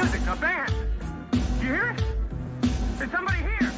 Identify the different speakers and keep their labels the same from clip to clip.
Speaker 1: music, a band. You hear it? Is somebody here?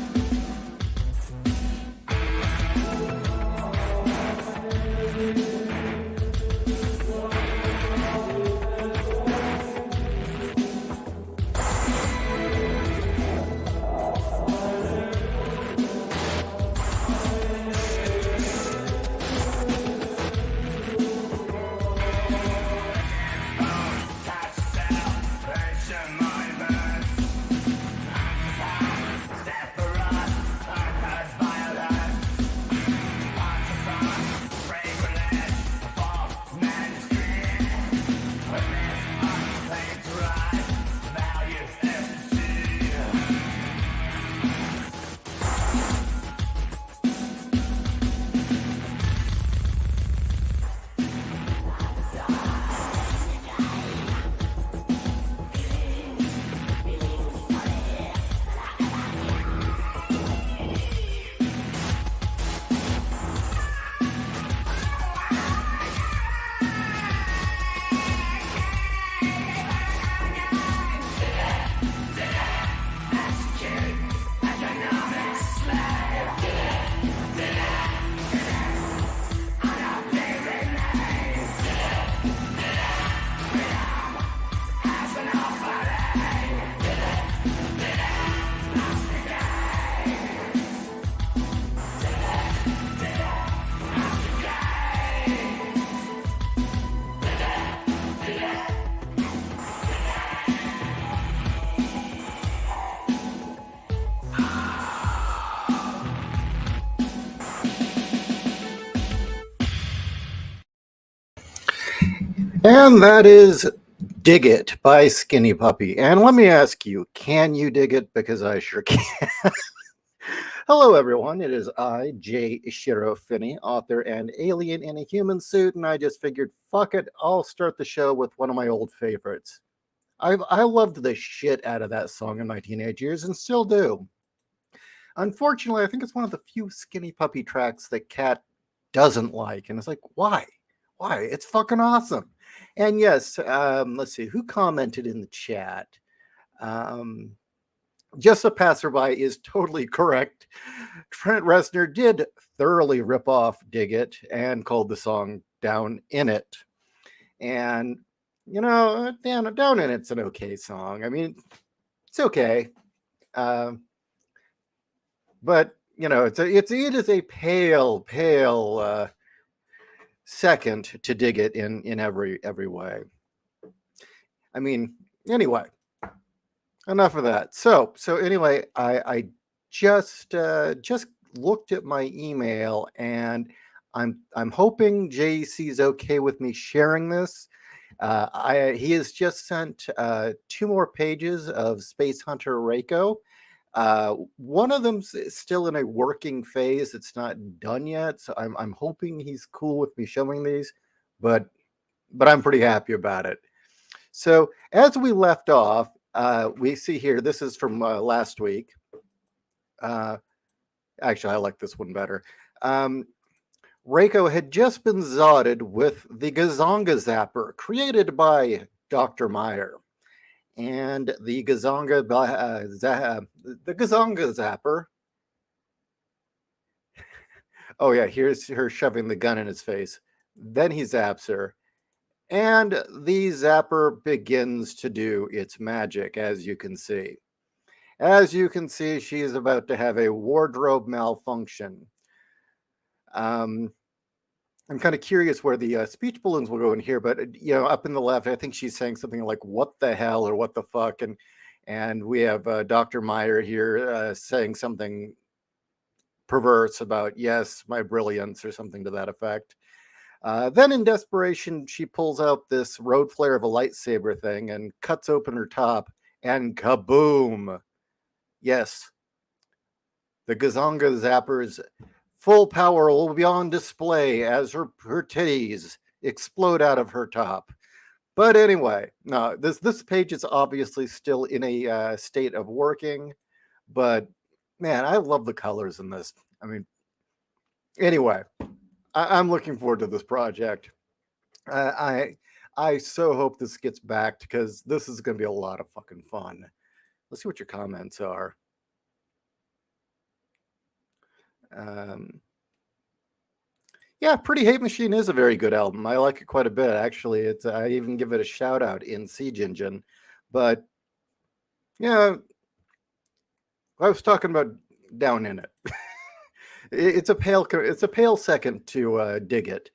Speaker 2: And that is Dig It by Skinny Puppy. And let me ask you, can you dig it? Because I sure can. Hello, everyone. It is I, J.Ishiro Finney, author and alien in a human suit, and I just figured, fuck it, I'll start the show with one of my old favorites. I loved the shit out of that song in my teenage years and still do. Unfortunately, I think it's one of the few Skinny Puppy tracks that Kat doesn't like, and it's like, why? Why? It's fucking awesome. And yes, let's see, who commented in the chat? Just a passerby is totally correct. Trent Reznor did thoroughly rip off Dig It and called the song Down in It. And, you know, Down in It's an okay song. I mean, it's okay. But, you know, it is a pale second to Dig It in every way. I mean, anyway, enough of that. So anyway, I just looked at my email, and I'm hoping JC's okay with me sharing this. He has just sent 2 more pages of Space Hunter Reiko. One of them's still in a working phase. It's not done yet, so I'm hoping he's cool with me showing these, but I'm pretty happy about it. So as we left off, we see here, this is from last week. Actually, I like this one better. Reiko had just been zodded with the Gazonga Zapper created by Dr. Meyer. And the Gazonga Zapper. Oh yeah, here's her shoving the gun in his face. Then he zaps her. And the zapper begins to do its magic, as you can see. As you can see, she is about to have a wardrobe malfunction. I'm kind of curious where the speech balloons will go in here, but you know, up in the left, I think she's saying something like "what the hell" or "what the fuck," and we have Dr. Meyer here saying something perverse about "yes, my brilliance" or something to that effect. Then, in desperation, she pulls out this road flare of a lightsaber thing and cuts open her top, and kaboom! Yes, the Gazonga Zapper's full power will be on display as her titties explode out of her top. But anyway, no, this page is obviously still in a state of working, but man, I love the colors in this. I mean, anyway, I'm looking forward to this project. I so hope this gets backed because this is going to be a lot of fucking fun. Let's see what your comments are. Um, yeah, Pretty Hate Machine is a very good album. I like it quite a bit, actually. It's I even give it a shout out in Siege Engine, but yeah, I was talking about Down in It. It's a pale second to dig it.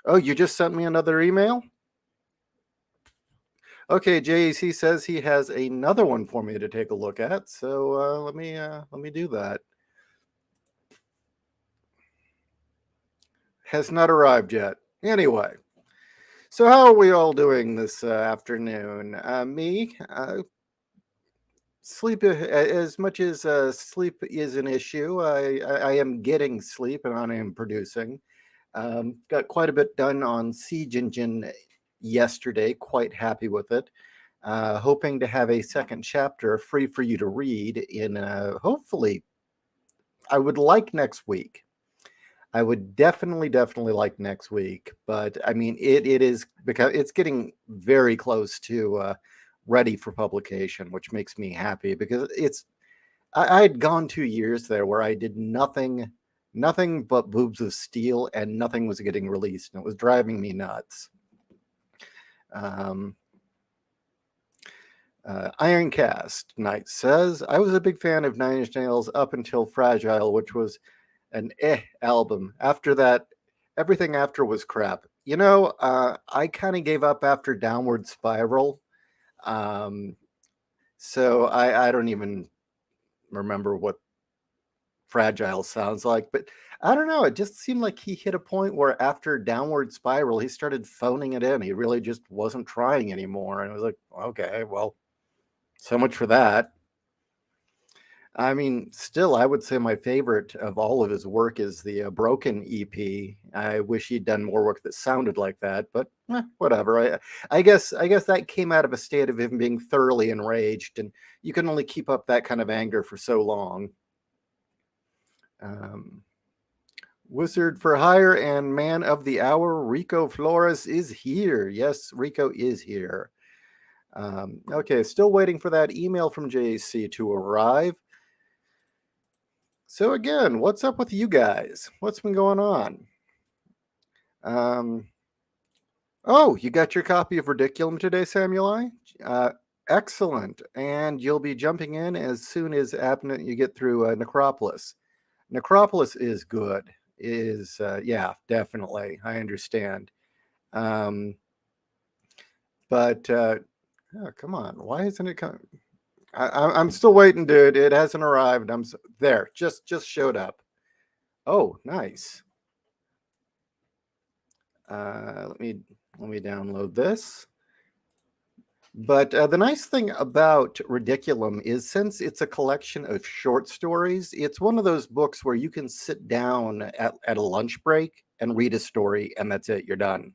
Speaker 2: Oh, you just sent me another email? Okay, JAC says he has another one for me to take a look at. So let me do that. Has not arrived yet. Anyway, so how are we all doing this afternoon? Me, sleep. As much as sleep is an issue, I am getting sleep and I am producing. Got quite a bit done on Siege Engine yesterday. Quite happy with it. Hoping to have a second chapter free for you to read in hopefully, I would like next week. I would definitely like next week, but I mean, it is because it's getting very close to ready for publication, which makes me happy because I had gone 2 years there where I did nothing but Boobs of Steel, and nothing was getting released, and it was driving me nuts. Ironcast Knight says, I was a big fan of Nine Inch Nails up until Fragile, which was an album. After that, everything after was crap. I kind of gave up after Downward Spiral. So I don't even remember what Fragile sounds like, but I don't know. It just seemed like he hit a point where after Downward Spiral, he started phoning it in. He really just wasn't trying anymore. And I was like, okay, well, so much for that. I mean, still, I would say my favorite of all of his work is the Broken EP. I wish he'd done more work that sounded like that, but whatever. I guess that came out of a state of him being thoroughly enraged, and you can only keep up that kind of anger for so long. Wizard for Hire and Man of the Hour, Rico Flores is here. Yes, Rico is here. Okay, still waiting for that email from JC to arrive. So again, what's up with you guys? What's been going on? Oh, you got your copy of Ridiculum today, Samueli? Excellent. And you'll be jumping in as soon as you get through Necropolis. Necropolis is good. Yeah, definitely. I understand. But oh, come on, why isn't it coming? I'm still waiting, dude. It hasn't arrived. There. Just showed up. Oh, nice. Let me download this. But the nice thing about Ridiculum is since it's a collection of short stories, it's one of those books where you can sit down at a lunch break and read a story, and that's it. You're done.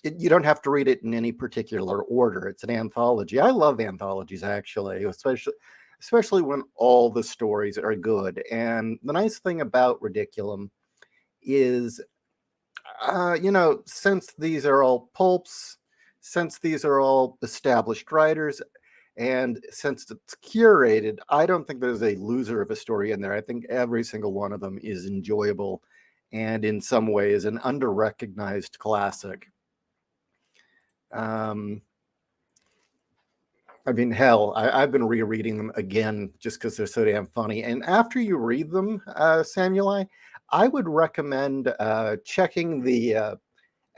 Speaker 2: You don't have to read it in any particular order. It's an anthology. I love anthologies, actually, especially when all the stories are good. And the nice thing about Ridiculum is since these are all pulps, since these are all established writers, and since it's curated, I don't think there's a loser of a story in there. I think every single one of them is enjoyable and in some ways an under-recognized classic. I mean, hell, I've been rereading them again just because they're so damn funny. And after you read them, Samuel, I would recommend checking the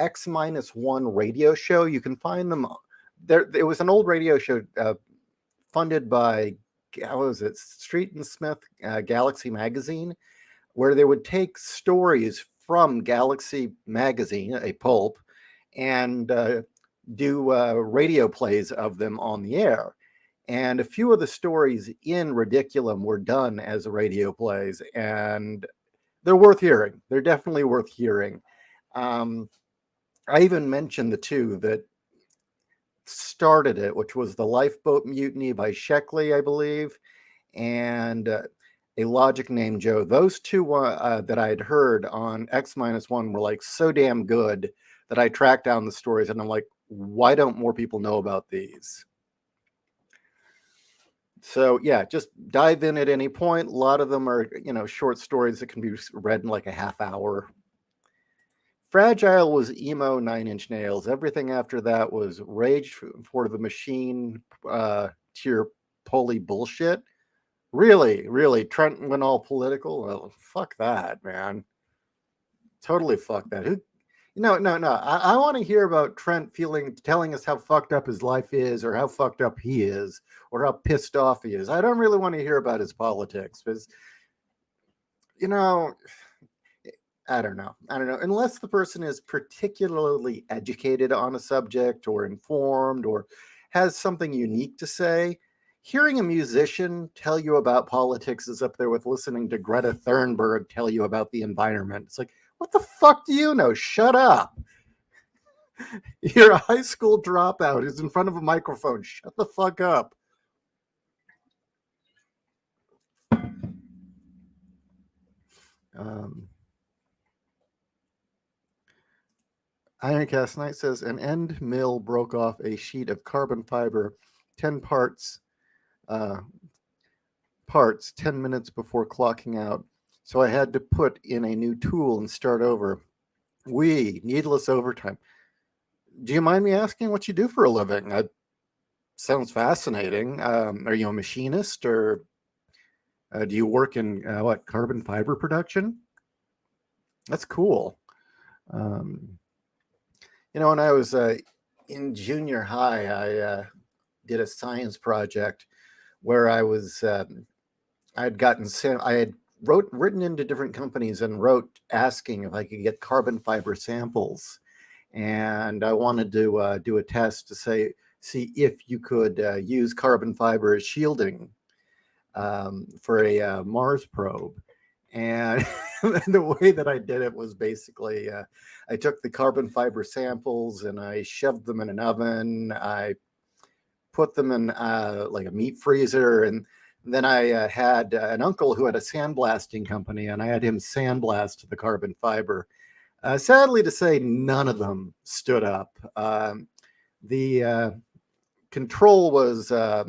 Speaker 2: X-1 radio show. You can find them there. It was an old radio show funded by, how was it, Street and Smith Galaxy Magazine, where they would take stories from Galaxy Magazine, a pulp, and do radio plays of them on the air. And a few of the stories in Ridiculum were done as radio plays, and they're worth hearing. They're definitely worth hearing. I even mentioned the two that started it, which was the Lifeboat Mutiny by Sheckley, I believe, and A Logic Named Joe. Those two that I had heard on X-1 were like so damn good that I tracked down the stories, and I'm like, why don't more people know about these? So yeah, just dive in at any point. A lot of them are, short stories that can be read in like a half hour. Fragile was emo 9 Inch Nails. Everything after that was Rage for the Machine tier poly bullshit. Really, really, Trent went all political. Well, fuck that, man. Totally fuck that. Who? No, no, no. I want to hear about Trent telling us how fucked up his life is, or how fucked up he is, or how pissed off he is. I don't really want to hear about his politics because, you know, I don't know. I don't know. Unless the person is particularly educated on a subject or informed or has something unique to say, hearing a musician tell you about politics is up there with listening to Greta Thunberg tell you about the environment. It's like, what the fuck do you know? Shut up. You're a high school dropout who's in front of a microphone. Shut the fuck up. Um, Ironcast Knight says an end mill broke off a sheet of carbon fiber, 10 uh, parts 10 minutes before clocking out. So I had to put in a new tool and start over. Needless overtime. Do you mind me asking what you do for a living? Sounds fascinating. Are you a machinist, or do you work in carbon fiber production? That's cool. When I was in junior high, I did a science project where I had written into different companies and wrote asking if I could get carbon fiber samples, and I wanted to do a test to see if you could use carbon fiber as shielding for a Mars probe. And the way that I did it was basically I took the carbon fiber samples and I shoved them in an oven. I put them in like a meat freezer, and then I had an uncle who had a sandblasting company, and I had him sandblast the carbon fiber. Sadly to say, none of them stood up. The control was I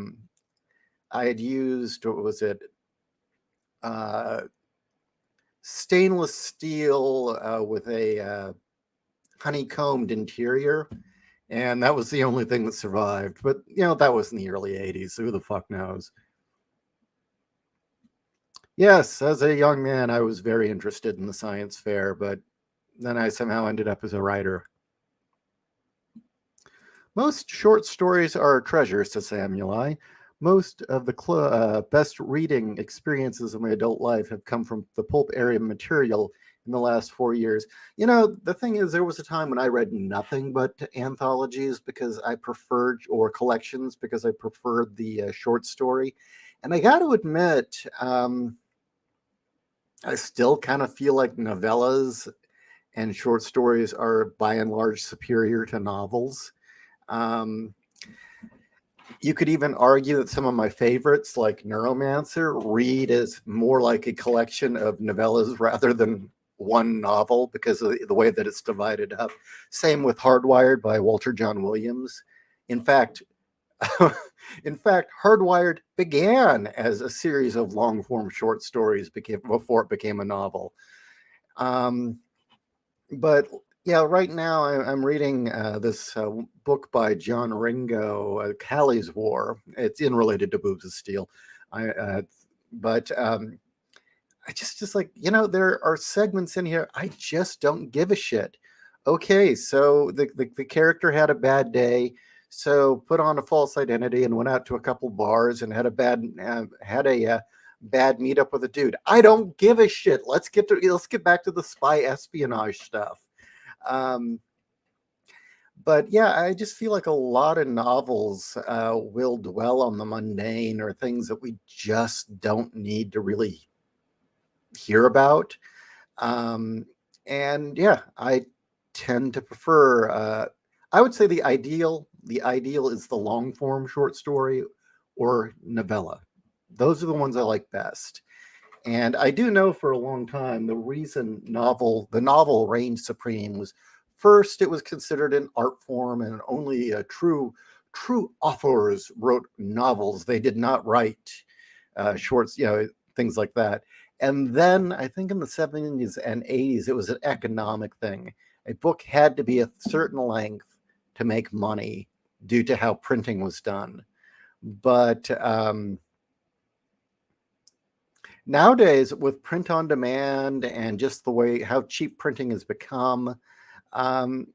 Speaker 2: had used, what was it? Stainless steel with a honeycombed interior, and that was the only thing that survived. But that was in the early 80s, so who the fuck knows? Yes, as a young man I was very interested in the science fair, but then I somehow ended up as a writer. Most short stories are treasures to Samueli. Most of the best reading experiences of my adult life have come from the pulp area material in the last 4 years. The thing is, there was a time when I read nothing but anthologies because I preferred, or collections because I preferred the short story. And I got to admit, I still kind of feel like novellas and short stories are by and large superior to novels. You could even argue that some of my favorites, like Neuromancer, read as more like a collection of novellas rather than one novel because of the way that it's divided up. Same with Hardwired by Walter John Williams. In fact, Hardwired began as a series of long-form short stories before it became a novel. But yeah, right now I'm reading this book by John Ringo, Callie's War. It's unrelated to Boobs of Steel. But I just like, there are segments in here I just don't give a shit. Okay, so the character had a bad day, so put on a false identity and went out to a couple bars and had a bad meetup with a dude. I don't give a shit. Let's get back to the spy espionage stuff. But yeah, I just feel like a lot of novels will dwell on the mundane or things that we just don't need to really hear about. And yeah, I tend to prefer. I would say the ideal is the long form short story or novella. Those are the ones I like best. And I do know for a long time the reason the novel reigned supreme was first it was considered an art form and only true authors wrote novels. They did not write shorts, things like that. And then I think in the 70s and 80s, it was an economic thing. A book had to be a certain length to make money due to how printing was done. But nowadays, with print on demand and just the way how cheap printing has become, um,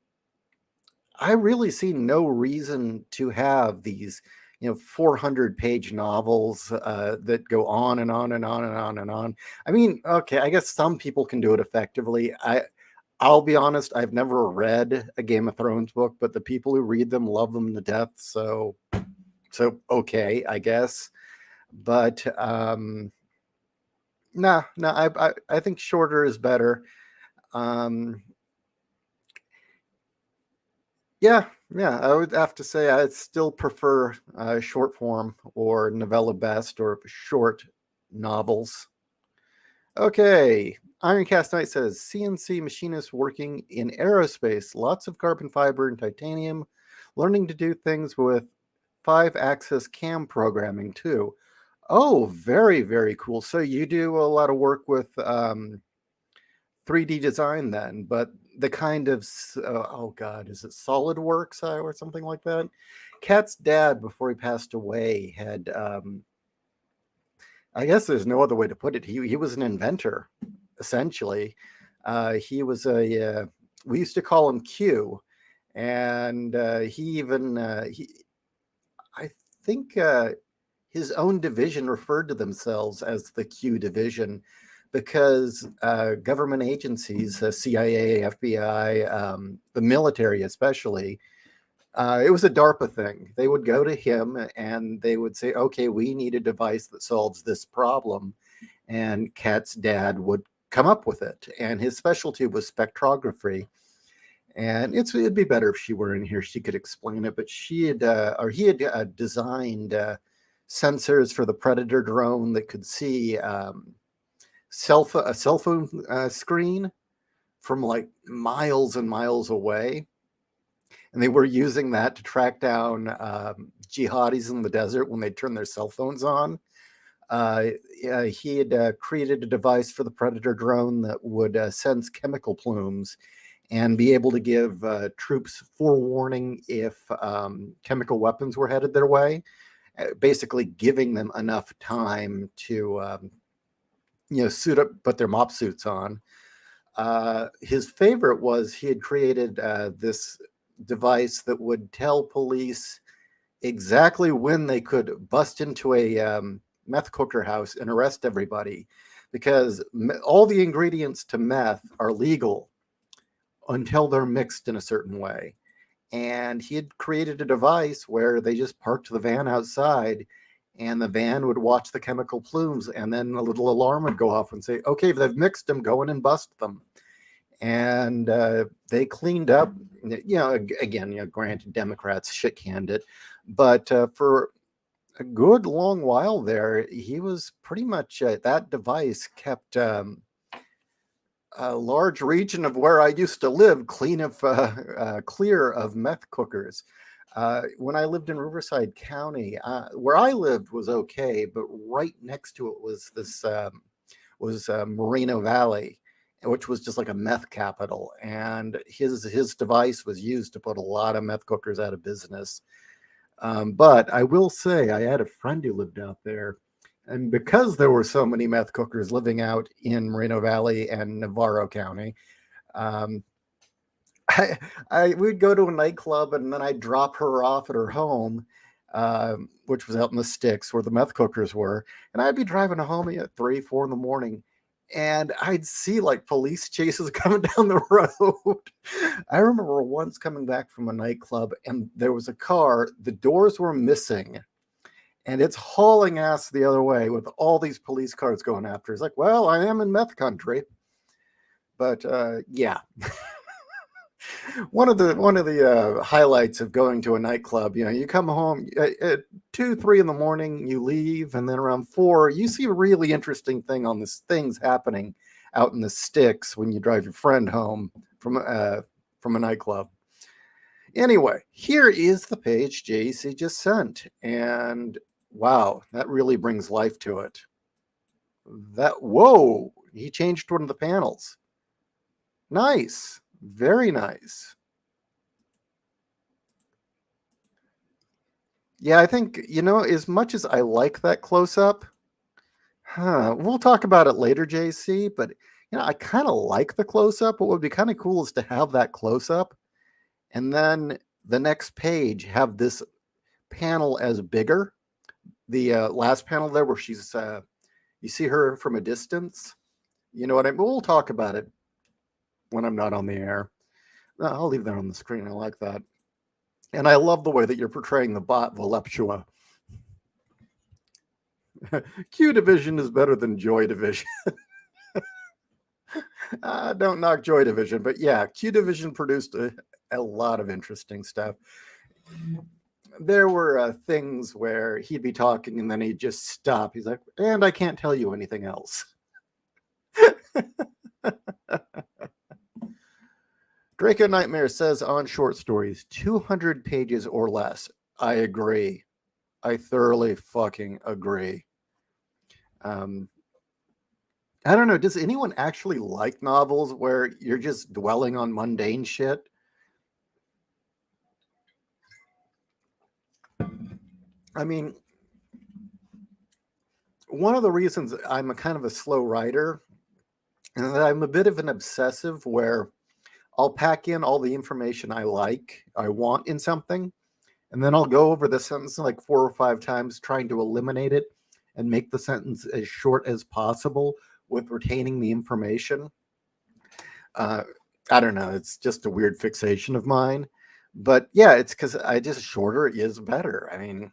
Speaker 2: I really see no reason to have these, 400-page novels that go on and on and on and on and on. I mean, okay, I guess some people can do it effectively. I'll be honest, I've never read a Game of Thrones book, but the people who read them love them to death. So okay, I guess. But no, I think shorter is better. Um, Yeah, yeah, I would have to say I still prefer short form or novella best or short novels. Okay, Ironcast Knight says CNC machinist working in aerospace, lots of carbon fiber and titanium, learning to do things with 5-axis cam programming too. Oh, very, very cool. So you do a lot of work with 3D design then, but the kind of oh god, is it SolidWorks or something like that? Kat's dad, before he passed away, had I guess there's no other way to put it. He was an inventor, essentially. He was a we used to call him Q, and he even I think his own division referred to themselves as the Q division because government agencies, CIA, FBI, the military especially, it was a DARPA thing. They would go to him and they would say, okay, we need a device that solves this problem. And Kat's dad would come up with it. And his specialty was spectrography. And it'd be better if she were in here. She could explain it. But he had designed sensors for the Predator drone that could see a cell phone screen from like miles and miles away, and they were using that to track down jihadis in the desert when they turn their cell phones on. He had created a device for the Predator drone that would sense chemical plumes and be able to give troops forewarning if chemical weapons were headed their way, basically giving them enough time to suit up, put their mop suits on. His favorite was he had created this device that would tell police exactly when they could bust into a meth cooker house and arrest everybody, because all the ingredients to meth are legal until they're mixed in a certain way. And he had created a device where they just parked the van outside and the van would watch the chemical plumes, and then a little alarm would go off and say, okay, if they've mixed them, go in and bust them. And they cleaned up, again, granted, Democrats shit canned it, but for a good long while there, he was pretty much that device kept a large region of where I used to live clear of meth cookers. When I lived in Riverside County, where I lived was okay, but right next to it was this Moreno Valley, which was just like a meth capital. And his device was used to put a lot of meth cookers out of business. But I will say I had a friend who lived out there. And because there were so many meth cookers living out in Moreno Valley and Navarro County, um, we'd go to a nightclub and then I'd drop her off at her home, which was out in the sticks where the meth cookers were. And I'd be driving home at 3, 4 in the morning. And I'd see like police chases coming down the road. I remember once coming back from a nightclub and there was a car, the doors were missing, and it's hauling ass the other way with all these police cars going after. It's like, well, I am in meth country. But yeah. One of the highlights of going to a nightclub, you come home at 2, 3 in the morning, you leave, and then around 4, you see a really interesting things happening out in the sticks when you drive your friend home from a nightclub. Anyway, here is the page JC just sent, and wow, that really brings life to it. Whoa, he changed one of the panels. Nice, very nice. Yeah, I think, as much as I like that close-up, we'll talk about it later, JC, but, I kind of like the close-up. What would be kind of cool is to have that close-up, and then the next page have this panel as bigger. The last panel there where you see her from a distance. You know what I mean? We'll talk about it when I'm not on the air. I'll leave that on the screen. I like that. And I love the way that you're portraying the bot Voluptua. Q Division is better than Joy Division. Don't knock Joy Division, but yeah, Q Division produced a lot of interesting stuff. There were things where he'd be talking and then he'd just stop. He's like, and I can't tell you anything else. Draco Nightmare says on short stories, 200 pages or less. I agree. I thoroughly fucking agree. I don't know. Does anyone actually like novels where you're just dwelling on mundane shit? I mean, one of the reasons I'm a kind of a slow writer and that I'm a bit of an obsessive where I'll pack in all the information I want in something, and then I'll go over the sentence like 4 or 5 times trying to eliminate it and make the sentence as short as possible with retaining the information. I don't know. It's just a weird fixation of mine. But yeah, it's because shorter is better. I mean,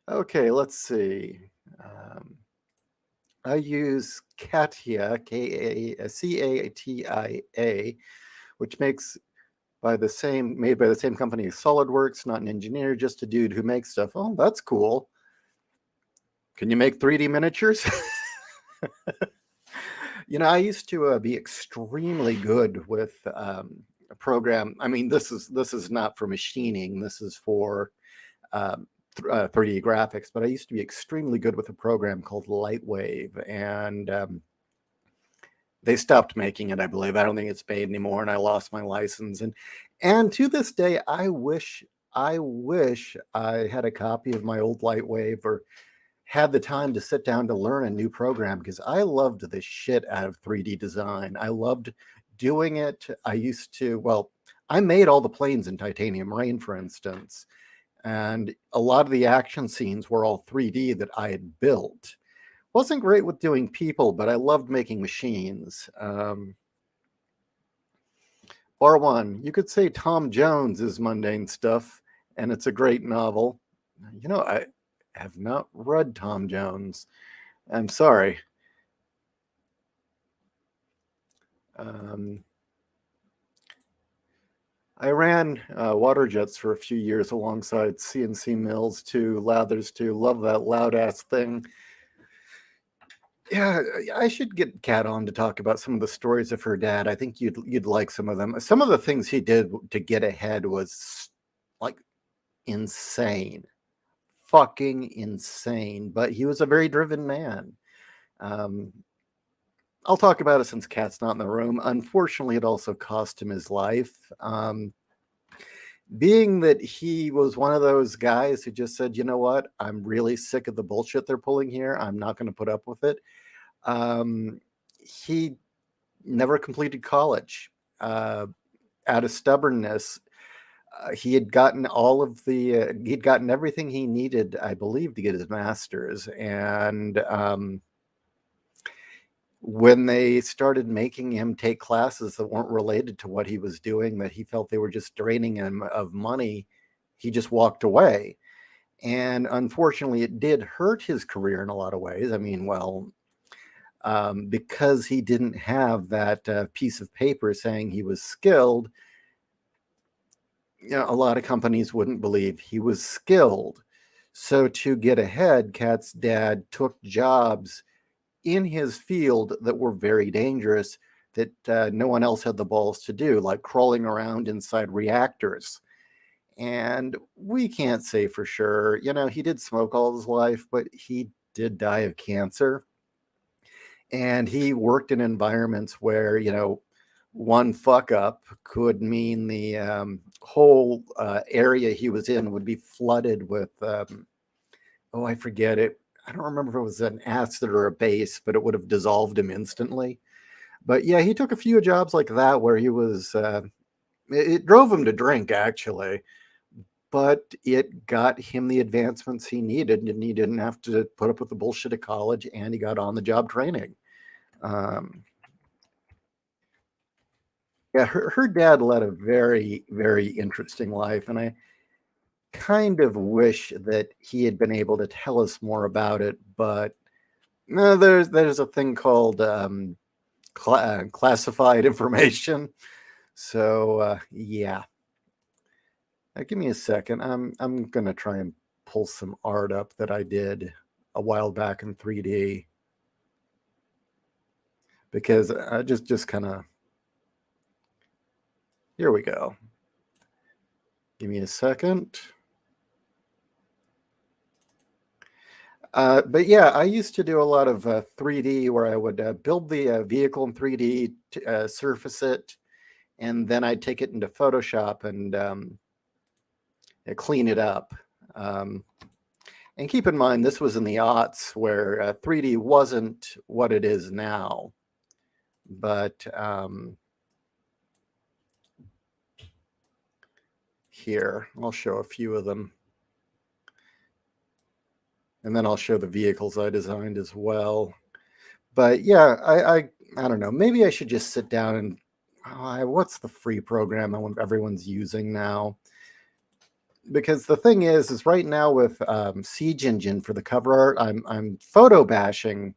Speaker 2: okay, let's see. I use Katia, Catia, which made by the same company as SolidWorks, not an engineer, just a dude who makes stuff. Oh, that's cool. Can you make 3D miniatures? I used to be extremely good with a program. I mean, this is not for machining. This is for 3D graphics. But I used to be extremely good with a program called Lightwave, and they stopped making it, I believe. I don't think it's made anymore, and I lost my license. And to this day, I wish I had a copy of my old Lightwave or had the time to sit down to learn a new program, because I loved the shit out of 3D design. I loved doing it. I made all the planes in Titanium Rain, for instance, and a lot of the action scenes were all 3D that I had built. Wasn't great with doing people, but I loved making machines. R1, you could say Tom Jones is mundane stuff, and it's a great novel. I have not read Tom Jones. I'm sorry. I ran water jets for a few years alongside CNC mills too, lathers too. Love that loud ass thing. Yeah, I should get Kat on to talk about some of the stories of her dad. I think you'd like some of them. Some of the things he did to get ahead was like insane, fucking insane. But he was a very driven man. I'll talk about it since Kat's not in the room. Unfortunately, it also cost him his life. Being that he was one of those guys who just said, you know what, I'm really sick of the bullshit they're pulling here. I'm not going to put up with it. He never completed college. Out of stubbornness, he had gotten he'd gotten everything he needed, I believe, to get his master's. And when they started making him take classes that weren't related to what he was doing, that he felt they were just draining him of money, he just walked away. And unfortunately, it did hurt his career in a lot of ways. I mean, because he didn't have that piece of paper saying he was skilled. A lot of companies wouldn't believe he was skilled. So to get ahead, Kat's dad took jobs in his field that were very dangerous, that no one else had the balls to do, like crawling around inside reactors. And we can't say for sure. He did smoke all his life, but he did die of cancer. And he worked in environments where, one fuck up could mean the whole area he was in would be flooded with, oh, I forget it. I don't remember if it was an acid or a base, but it would have dissolved him instantly. But yeah, he took a few jobs like that where he was, it drove him to drink actually, but it got him the advancements he needed, and he didn't have to put up with the bullshit of college, and he got on the job training. Um, yeah, her dad led a very, very interesting life, and I kind of wish that he had been able to tell us more about it. But no, there's a thing called classified information. So yeah, give me a second. I'm gonna try and pull some art up that I did a while back in 3D, because I just kind of, here we go. Give me a second. But yeah, I used to do a lot of 3D where I would build the vehicle in 3D, surface it, and then I'd take it into Photoshop and clean it up. And keep in mind, this was in the aughts where 3D wasn't what it is now. But here, I'll show a few of them. And then I'll show the vehicles I designed as well. But yeah, I don't know. Maybe I should just sit down and what's the free program everyone's using now? Because the thing is right now with Siege Engine for the cover art, I'm photo bashing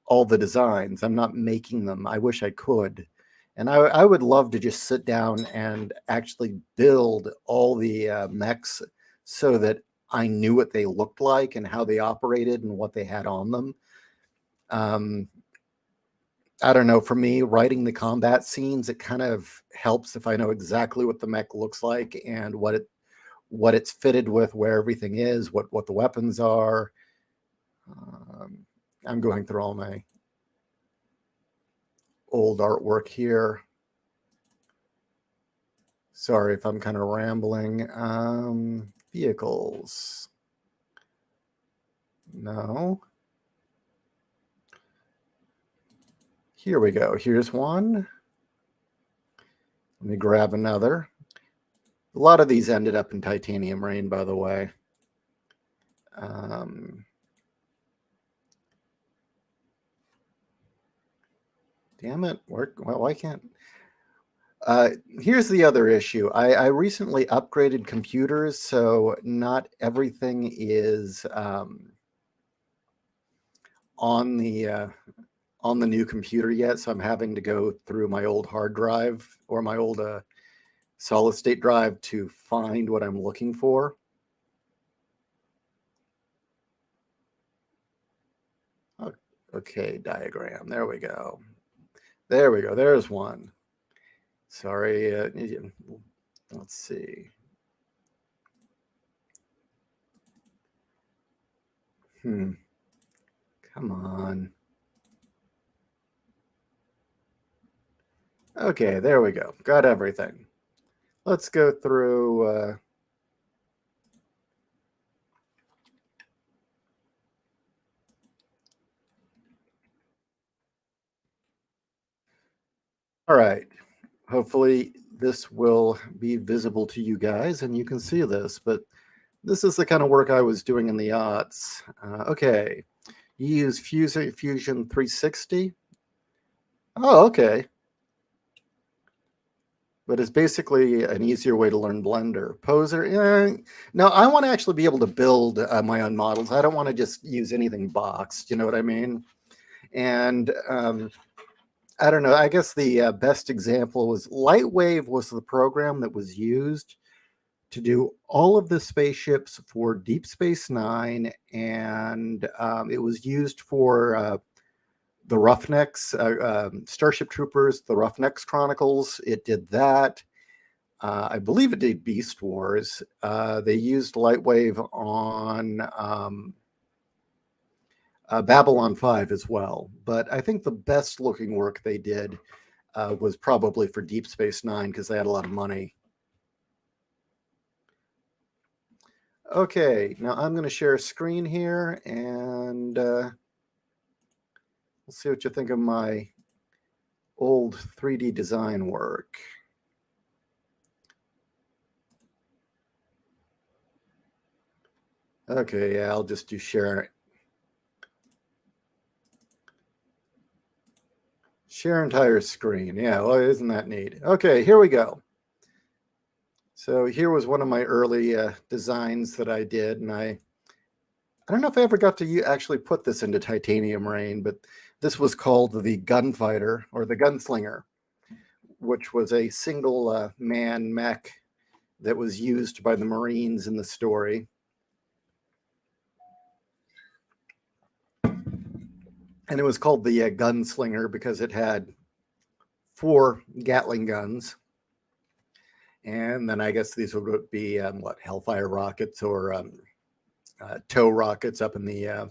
Speaker 2: all the designs. I'm not making them. I wish I could. And I would love to just sit down and actually build all the mechs so that I knew what they looked like and how they operated and what they had on them. I don't know. For me, writing the combat scenes, it kind of helps if I know exactly what the mech looks like and what it's fitted with, where everything is, what the weapons are. I'm going through all my old artwork here. Sorry if I'm kind of rambling. Vehicles. No. Here we go. Here's one. Let me grab another. A lot of these ended up in Titanium Rain, by the way. Damn it. Why can't... here's the other issue. I recently upgraded computers, so not everything is on the new computer yet. So I'm having to go through my old hard drive or my old solid state drive to find what I'm looking for. Okay, diagram. There we go. There we go. There's one. Sorry. Let's see. Come on. Okay, there we go. Got everything. Let's go through. All right. Hopefully this will be visible to you guys and you can see this, but this is the kind of work I was doing in the aughts. Okay. You use Fusion 360. Oh, okay. But it's basically an easier way to learn Blender. Poser, no, I want to actually be able to build my own models. I don't want to just use anything boxed. You know what I mean? And I don't know, I guess the best example was Lightwave was the program that was used to do all of the spaceships for Deep Space Nine, and it was used for the Roughnecks, Starship Troopers, the Roughnecks Chronicles. It did that. I believe it did Beast Wars. They used Lightwave on Babylon 5 as well. But I think the best looking work they did was probably for Deep Space Nine because they had a lot of money. Okay, now I'm going to share a screen here and we'll see what you think of my old 3D design work. Okay, yeah, I'll just do share entire screen. Yeah, well, isn't that neat? Okay, here we go. So here was one of my early designs that I did, and I don't know if I ever got to actually put this into Titanium Rain, but this was called the Gunfighter or the Gunslinger, which was a single man mech that was used by the Marines in the story. And it was called the Gunslinger because it had 4 Gatling guns. And then I guess these would be Hellfire rockets or tow rockets up in the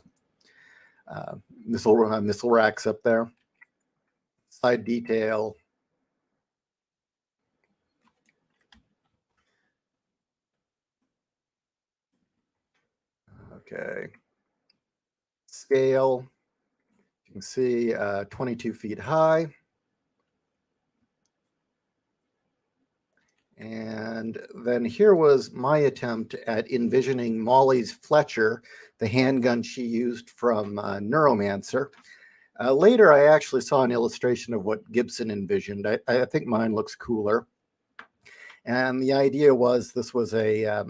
Speaker 2: missile racks up there. Side detail. Okay. Scale. You can see 22 feet high. And then here was my attempt at envisioning Molly's Fletcher, the handgun she used from Neuromancer. Later, I actually saw an illustration of what Gibson envisioned. I think mine looks cooler. And the idea was this was a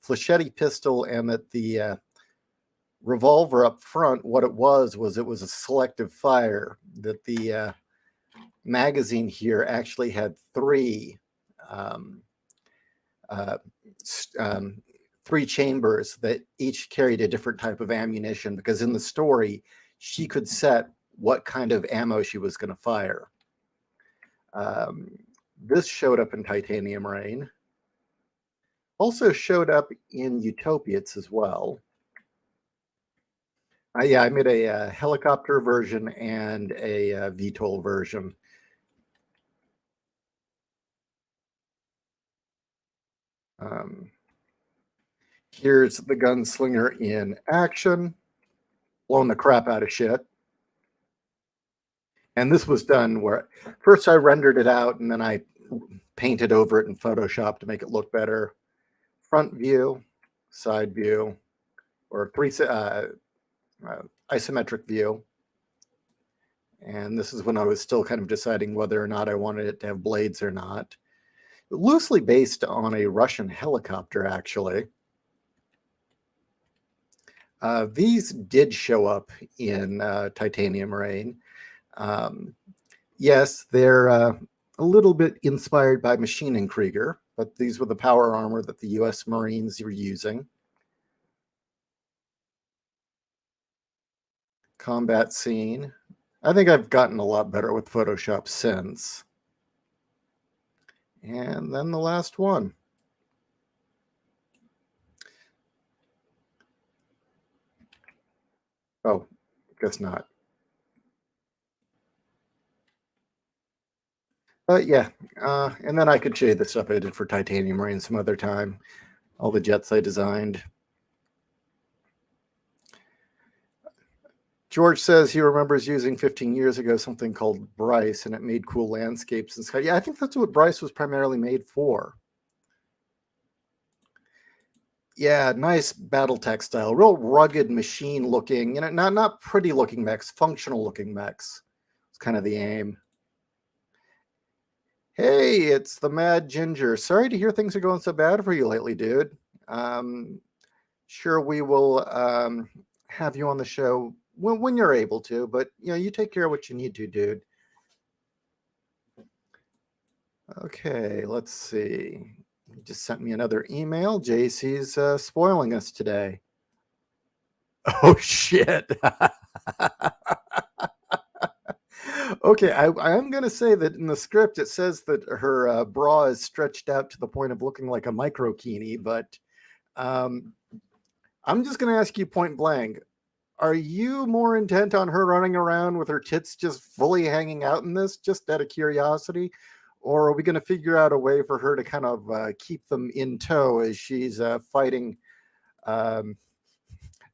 Speaker 2: Flechetti pistol, and that the revolver up front, what it was a selective fire, that the magazine here actually had 3 3 chambers that each carried a different type of ammunition, because in the story she could set what kind of ammo she was going to fire. This showed up in Titanium Rain. Also showed up in Utopiates as well. Yeah, I made a helicopter version and a VTOL version. Here's the Gunslinger in action, blowing the crap out of shit. And this was done where first I rendered it out and then I painted over it in Photoshop to make it look better. Front view, side view, or 3 isometric view. And this is when I was still kind of deciding whether or not I wanted it to have blades or not. Loosely based on a Russian helicopter, actually. These did show up in Titanium Rain. Yes, they're a little bit inspired by Maschinenkrieger, but these were the power armor that the U.S. Marines were using. Combat scene. I think I've gotten a lot better with Photoshop since. And then the last one. Oh, guess not. But yeah, and then I could show you the stuff I did for Titanium Rain some other time. All the jets I designed. George says he remembers using 15 years ago something called Bryce, and it made cool landscapes and sky. Yeah, I think that's what Bryce was primarily made for. Yeah, nice battle textile, real rugged machine looking, not pretty looking mechs, functional looking mechs. It's kind of the aim. Hey, it's the Mad Ginger. Sorry to hear things are going so bad for you lately, dude. Sure, we will have you on the show when you're able to. But you take care of what you need to, dude. Okay, let's see. He just sent me another email. JC's spoiling us today. Oh shit. Okay, I'm going to say that in the script it says that her bra is stretched out to the point of looking like a microkini, but um, I'm just going to ask you point blank. Are you more intent on her running around with her tits just fully hanging out in this, just out of curiosity? Or are we going to figure out a way for her to kind of keep them in tow as she's fighting um,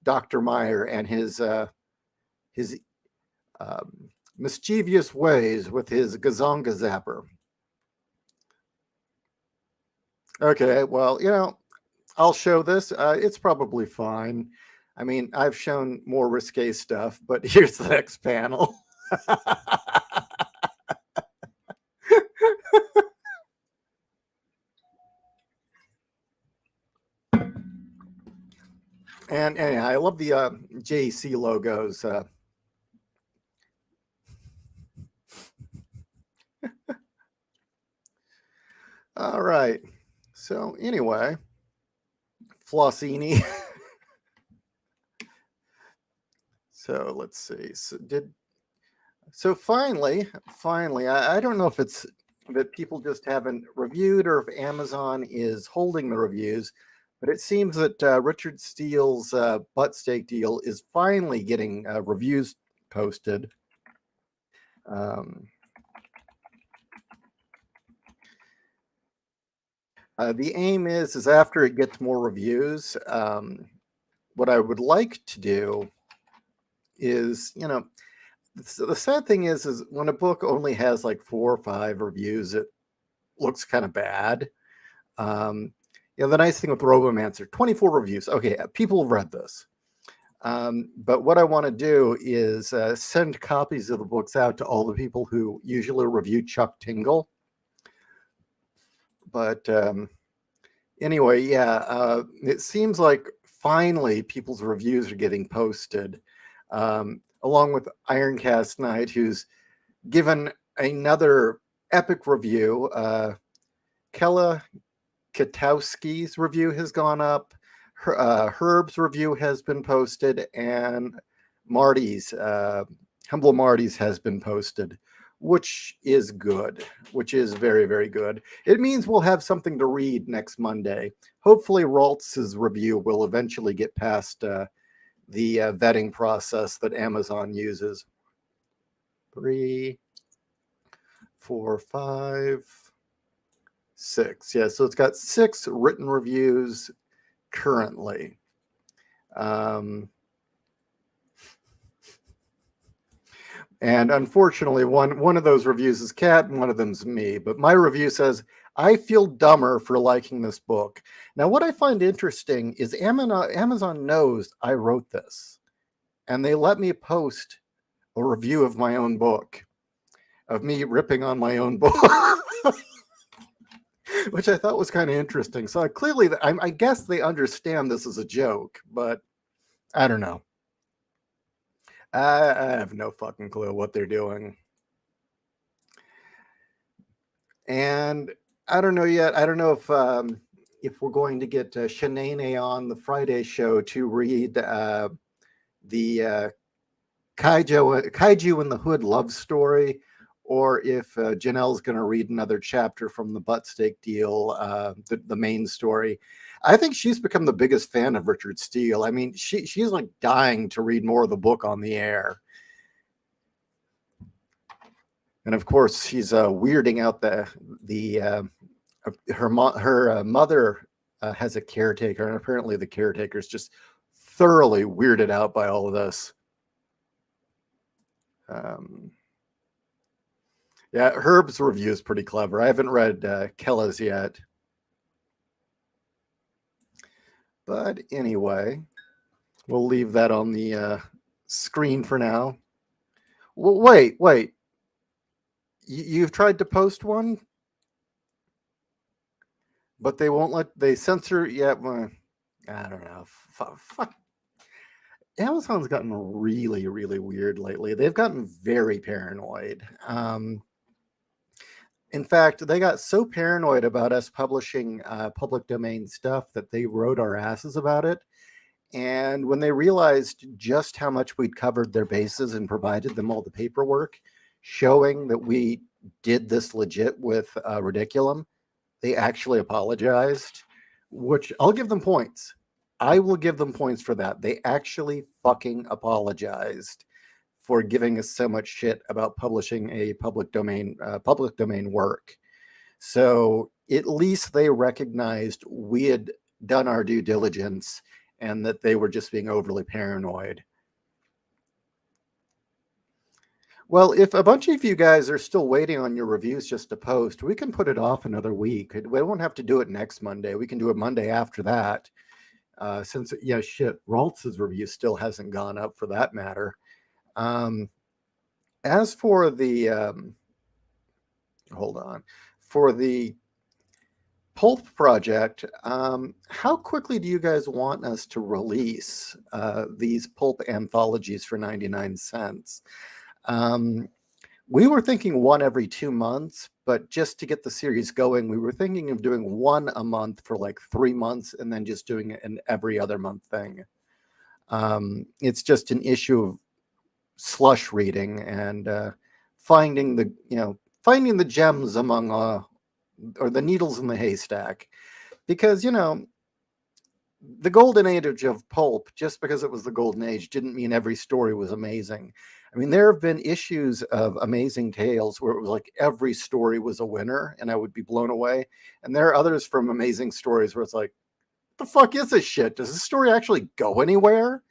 Speaker 2: Dr. Meyer and his mischievous ways with his gazonga zapper? Okay, well, I'll show this. It's probably fine. I mean, I've shown more risque stuff, but here's the next panel. And I love the JC logos. All right. So anyway, Flossini. So let's see. So finally, I don't know if it's that people just haven't reviewed or if Amazon is holding the reviews, but it seems that Richard Steele's butt steak deal is finally getting reviews posted. Um, the aim is after it gets more reviews, what I would like to do is, the sad thing is when a book only has like 4 or 5 reviews, it looks kind of bad. The nice thing with Robomancer, 24 reviews. Okay, people have read this. But what I want to do is send copies of the books out to all the people who usually review Chuck Tingle. But anyway, yeah, it seems like finally people's reviews are getting posted, along with Ironcast Knight, who's given another epic review. Kella Katowski's review has gone up. Herb's review has been posted, and Marty's, Humble Marty's, has been posted, which is good, which is very, very good. It means we'll have something to read next Monday. Hopefully, Raltz's review will eventually get past the vetting process that Amazon uses. 3, 4, 5, 6. Yeah, so it's got 6 written reviews currently. And unfortunately, one of those reviews is Kat and one of them's me. But my review says, I feel dumber for liking this book. Now, what I find interesting is Amazon knows I wrote this, and they let me post a review of my own book, of me ripping on my own book. Which I thought was kind of interesting. So clearly, I guess they understand this is a joke, but I don't know. I have no fucking clue what they're doing. And I don't know yet. I don't know if we're going to get Shanae on the Friday show to read the Kaiju in the Hood love story, or if Janelle's going to read another chapter from the butt steak deal, the main story. I think she's become the biggest fan of Richard Steele. I mean, she's like dying to read more of the book on the air. And of course, she's weirding out her mother has a caretaker, and apparently the caretaker's just thoroughly weirded out by all of this. Yeah, Herb's review is pretty clever. I haven't read Kella's yet. But anyway, we'll leave that on the screen for now. Well, wait. You've tried to post one? But they won't they censor yet. Well, I don't know. Fuck. Amazon's gotten really, really weird lately. They've gotten very paranoid. In fact, they got so paranoid about us publishing public domain stuff that they wrote our asses about it. And when they realized just how much we'd covered their bases and provided them all the paperwork showing that we did this legit with Ridiculum, they actually apologized, which I'll give them points. I will give them points for that. They actually fucking apologized for giving us so much shit about publishing a public domain work. So at least they recognized we had done our due diligence and that they were just being overly paranoid. Well, if a bunch of you guys are still waiting on your reviews just to post, we can put it off another week. We won't have to do it next Monday. We can do it Monday after that. Since, yeah, shit, Raltz's review still hasn't gone up for that matter. As for the, hold on, for the Pulp project, how quickly do you guys want us to release these Pulp anthologies for 99 cents? We were thinking one every 2 months, but just to get the series going, we were thinking of doing one a month for like 3 months and then just doing an every other month thing. It's just an issue of slush reading and finding the gems among or the needles in the haystack, because the golden age of pulp, just because it was the golden age didn't mean every story was amazing. I mean, there have been issues of Amazing Tales where it was like every story was a winner and I would be blown away, and there are others from Amazing Stories where it's like, the fuck is this shit? Does this story actually go anywhere?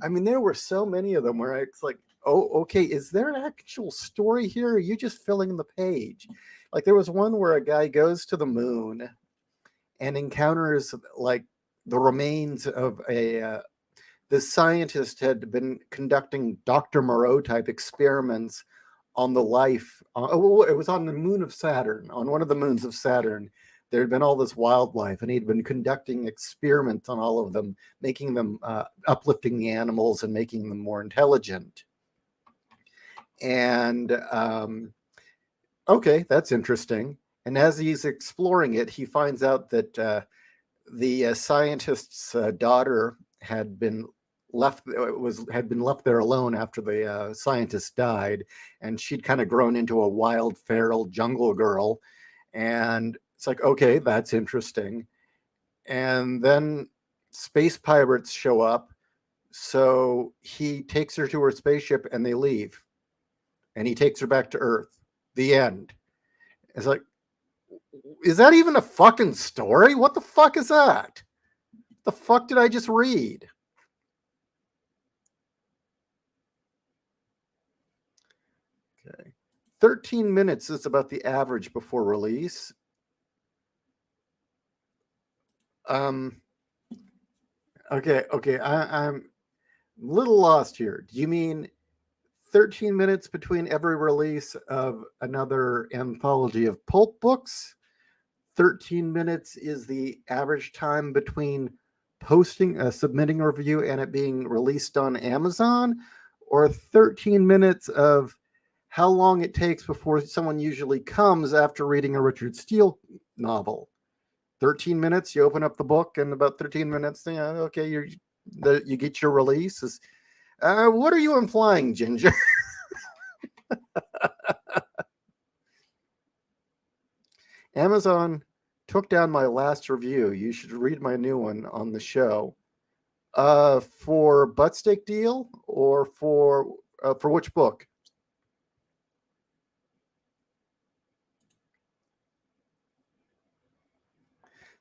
Speaker 2: I mean, there were so many of them where it's like, oh, okay, is there an actual story here? Or are you just filling the page? Like there was one where a guy goes to the moon and encounters like the remains of the scientist had been conducting Dr. Moreau type experiments on the life. It was on the moon of Saturn, on one of the moons of Saturn. There had been all this wildlife, and he'd been conducting experiments on all of them, making them uplifting the animals and making them more intelligent. And okay, that's interesting. And as he's exploring it, he finds out that the scientist's daughter had been left there alone after the scientist died, and she'd kind of grown into a wild feral jungle girl. And it's like, okay, that's interesting. And then space pirates show up, so he takes her to her spaceship and they leave, and he takes her back to Earth. The end. It's like, is that even a fucking story? What the fuck is that? The fuck did I just read? Okay. 13 minutes is about the average before release. Okay, I'm a little lost here. Do you mean 13 minutes between every release of another anthology of pulp books? 13 minutes is the average time between submitting a review and it being released on Amazon? Or 13 minutes of how long it takes before someone usually comes after reading a Richard Steele novel? 13 minutes, you open up the book, and about 13 minutes, okay, you get your release. What are you implying, Ginger? Amazon took down my last review. You should read my new one on the show. For Buttsteak Deal, or for which book?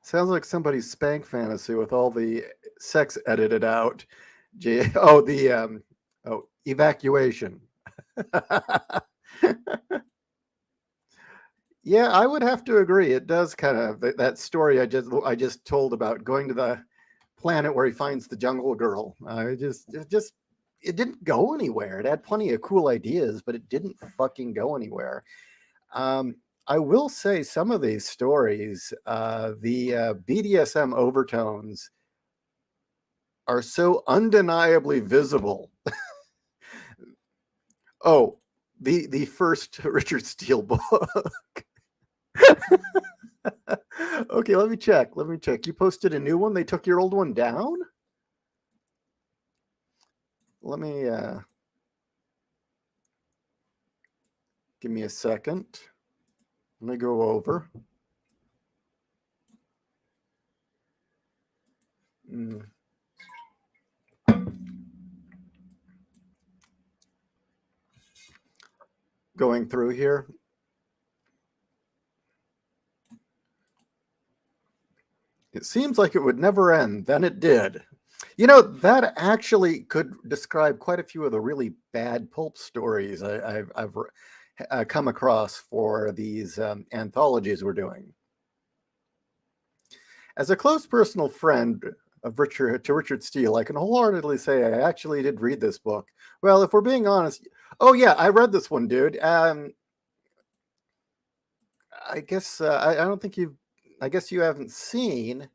Speaker 2: Sounds like somebody's spank fantasy with all the sex edited out. Evacuation. Yeah, I would have to agree. It does kind of that story I just told about going to the planet where he finds the jungle girl. It didn't go anywhere. It had plenty of cool ideas, but it didn't fucking go anywhere. I will say some of these stories, the BDSM overtones are so undeniably visible. Oh, the first Richard Steele book. Okay, let me check. You posted a new one? They took your old one down? Let me give me a second. Let me go over. Going through here. It seems like it would never end. Then it did. You know, that actually could describe quite a few of the really bad pulp stories I've come across for these anthologies we're doing. As a close personal friend of Richard Steele, I can wholeheartedly say I actually did read this book. Well, if we're being honest, oh yeah, I read this one, dude. I guess I don't think you've. I guess you haven't seen.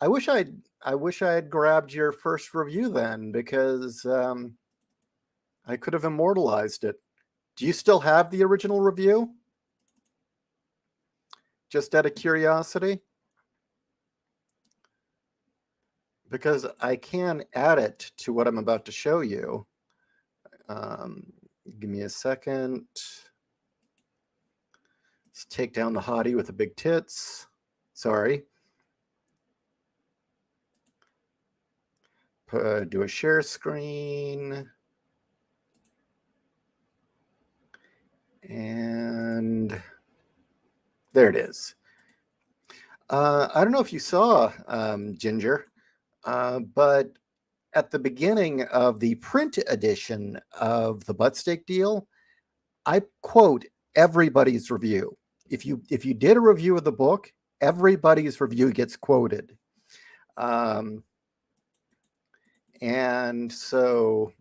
Speaker 2: I wish I had grabbed your first review then, because I could have immortalized it. Do you still have the original review? Just out of curiosity, because I can add it to what I'm about to show you. Give me a second. Let's take down the hottie with the big tits. Sorry. Do a share screen. And there it is. I don't know if you saw Ginger, but at the beginning of the print edition of the Buttsteak Deal, I quote everybody's review. If you did a review of the book, everybody's review gets quoted. And so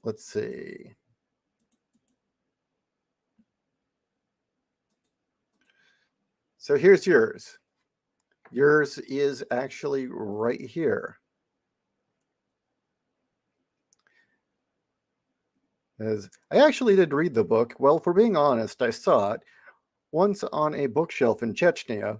Speaker 2: let's see. So here's yours. Yours is actually right here. As I actually did read the book. Well, for being honest, I saw it once on a bookshelf in Chechnya.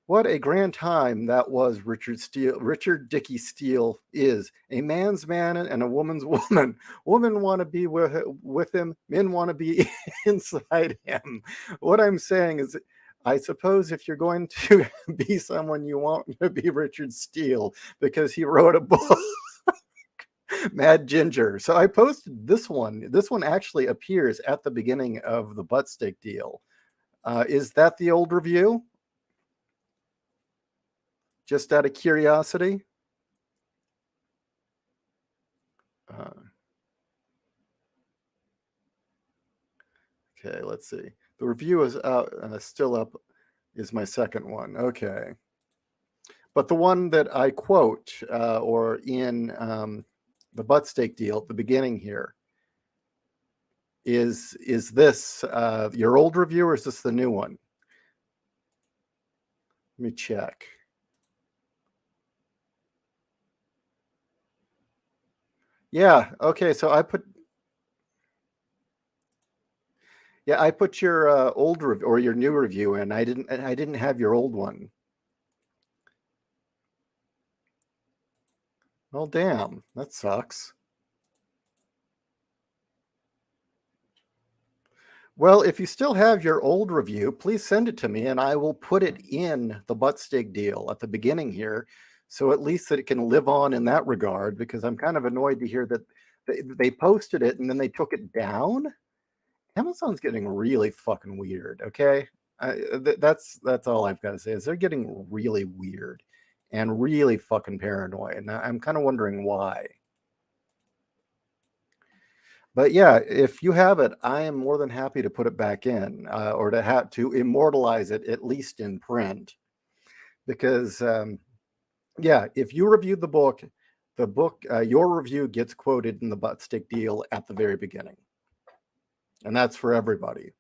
Speaker 2: What a grand time that was. Richard Dickey Steele is a man's man and a woman's woman. Women want to be with him. Men want to be inside him. What I'm saying is, I suppose if you're going to be someone, you want to be Richard Steele, because he wrote a book. Mad Ginger. So I posted this one. This one actually appears at the beginning of the Buttsteak Deal. Is that the old review? Just out of curiosity. Okay, let's see. The review is out, still up, is my second one. Okay. But the one that I quote, or in the Buttsteak Deal at the beginning here, is this your old review, or is this the new one? Let me check. Yeah, okay, so I put your old review or your new review in. I didn't have your old one. Well, damn, that sucks. Well, if you still have your old review, please send it to me and I will put it in the Buttsteak Deal at the beginning here, so at least that it can live on in that regard, because I'm kind of annoyed to hear that they posted it and then they took it down. Amazon's getting really fucking weird, okay? That's all I've got to say, is they're getting really weird and really fucking paranoid, and I'm kind of wondering why. But yeah, if you have it, I am more than happy to put it back in, or to immortalize it, at least in print. Because yeah, if you reviewed the book, your review gets quoted in the Buttstick Deal at the very beginning, and that's for everybody.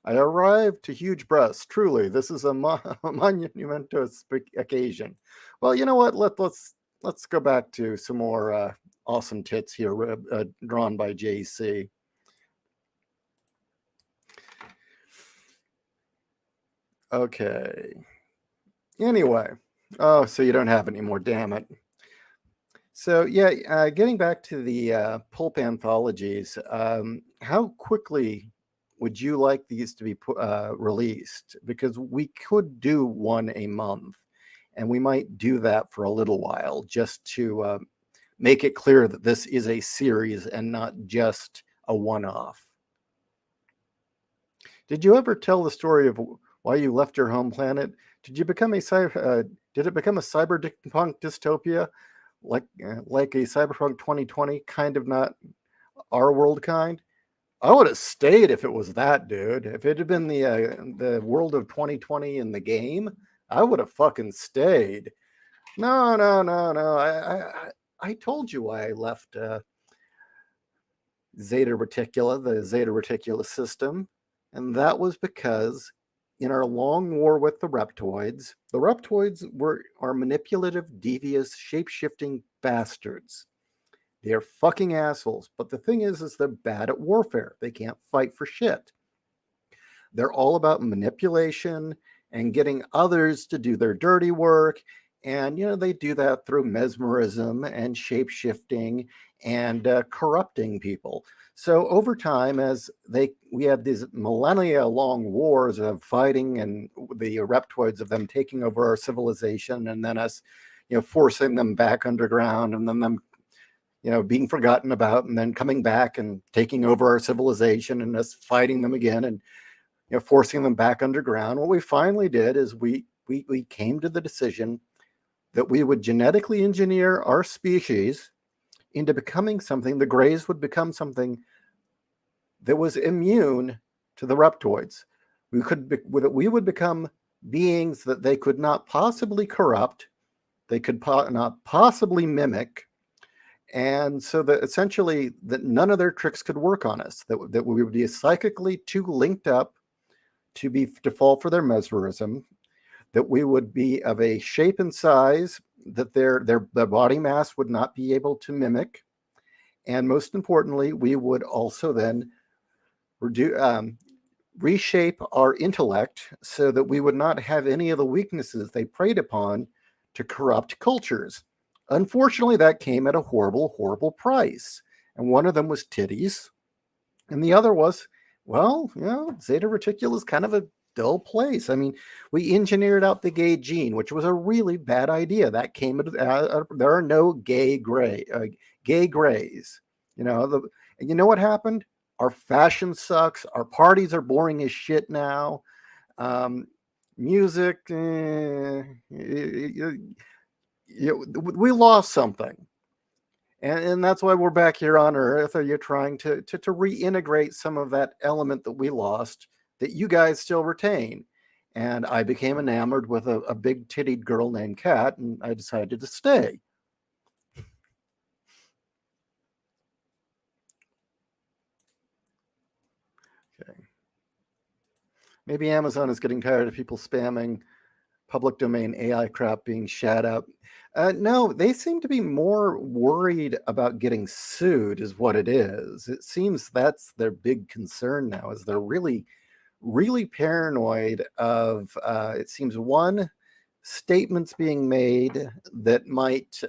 Speaker 2: I arrived to huge breasts. Truly, this is a monumentous occasion. Well, you know what? Let's let's go back to some more awesome tits here, drawn by JC. Okay. Anyway, oh, so you don't have any more, damn it. So yeah, getting back to the pulp anthologies, how quickly would you like these to be released? Because we could do one a month, and we might do that for a little while just to make it clear that this is a series and not just a one-off. Did you ever tell the story of why you left your home planet? Did you become a did it become a cyberpunk dystopia, like a cyberpunk 2020 kind of, not our world kind? I would have stayed if it was that, dude. If it had been the world of 2020 in the game, I would have fucking stayed. No, no, no, no. I told you why I left Zeta Reticula, the Zeta Reticula system, and that was because in our long war with the Reptoids are manipulative, devious, shape-shifting bastards. They are fucking assholes. But the thing is they're bad at warfare. They can't fight for shit. They're all about manipulation and getting others to do their dirty work. And, they do that through mesmerism and shape shifting and corrupting people. So over time, as we had these millennia long wars of fighting and the reptoids of them taking over our civilization, and then us, forcing them back underground, and then them, being forgotten about, and then coming back and taking over our civilization, and us fighting them again, and forcing them back underground. What we finally did is we came to the decision that we would genetically engineer our species into becoming something. The Greys would become something that was immune to the reptoids. We would become beings that they could not possibly corrupt, they could not possibly mimic, and so that essentially that none of their tricks could work on us. That we would be psychically too linked up to fall for their mesmerism, that we would be of a shape and size that their body mass would not be able to mimic, and most importantly, we would also then reshape our intellect so that we would not have any of the weaknesses they preyed upon to corrupt cultures. Unfortunately, that came at a horrible, horrible price. And one of them was titties, and the other was, well, Zeta Reticula is kind of a dull place. I mean, we engineered out the gay gene, which was a really bad idea. That came there are no gay grays. You know what happened? Our fashion sucks. Our parties are boring as shit now. Music, we lost something. And that's why we're back here on Earth. Are you trying to reintegrate some of that element that we lost that you guys still retain? And I became enamored with a big tittied girl named Kat, and I decided to stay. Okay. Maybe Amazon is getting tired of people spamming public domain AI crap being shat up. No, they seem to be more worried about getting sued, is what it is. It seems that's their big concern now, is they're really, really paranoid of, it seems, one, statements being made that might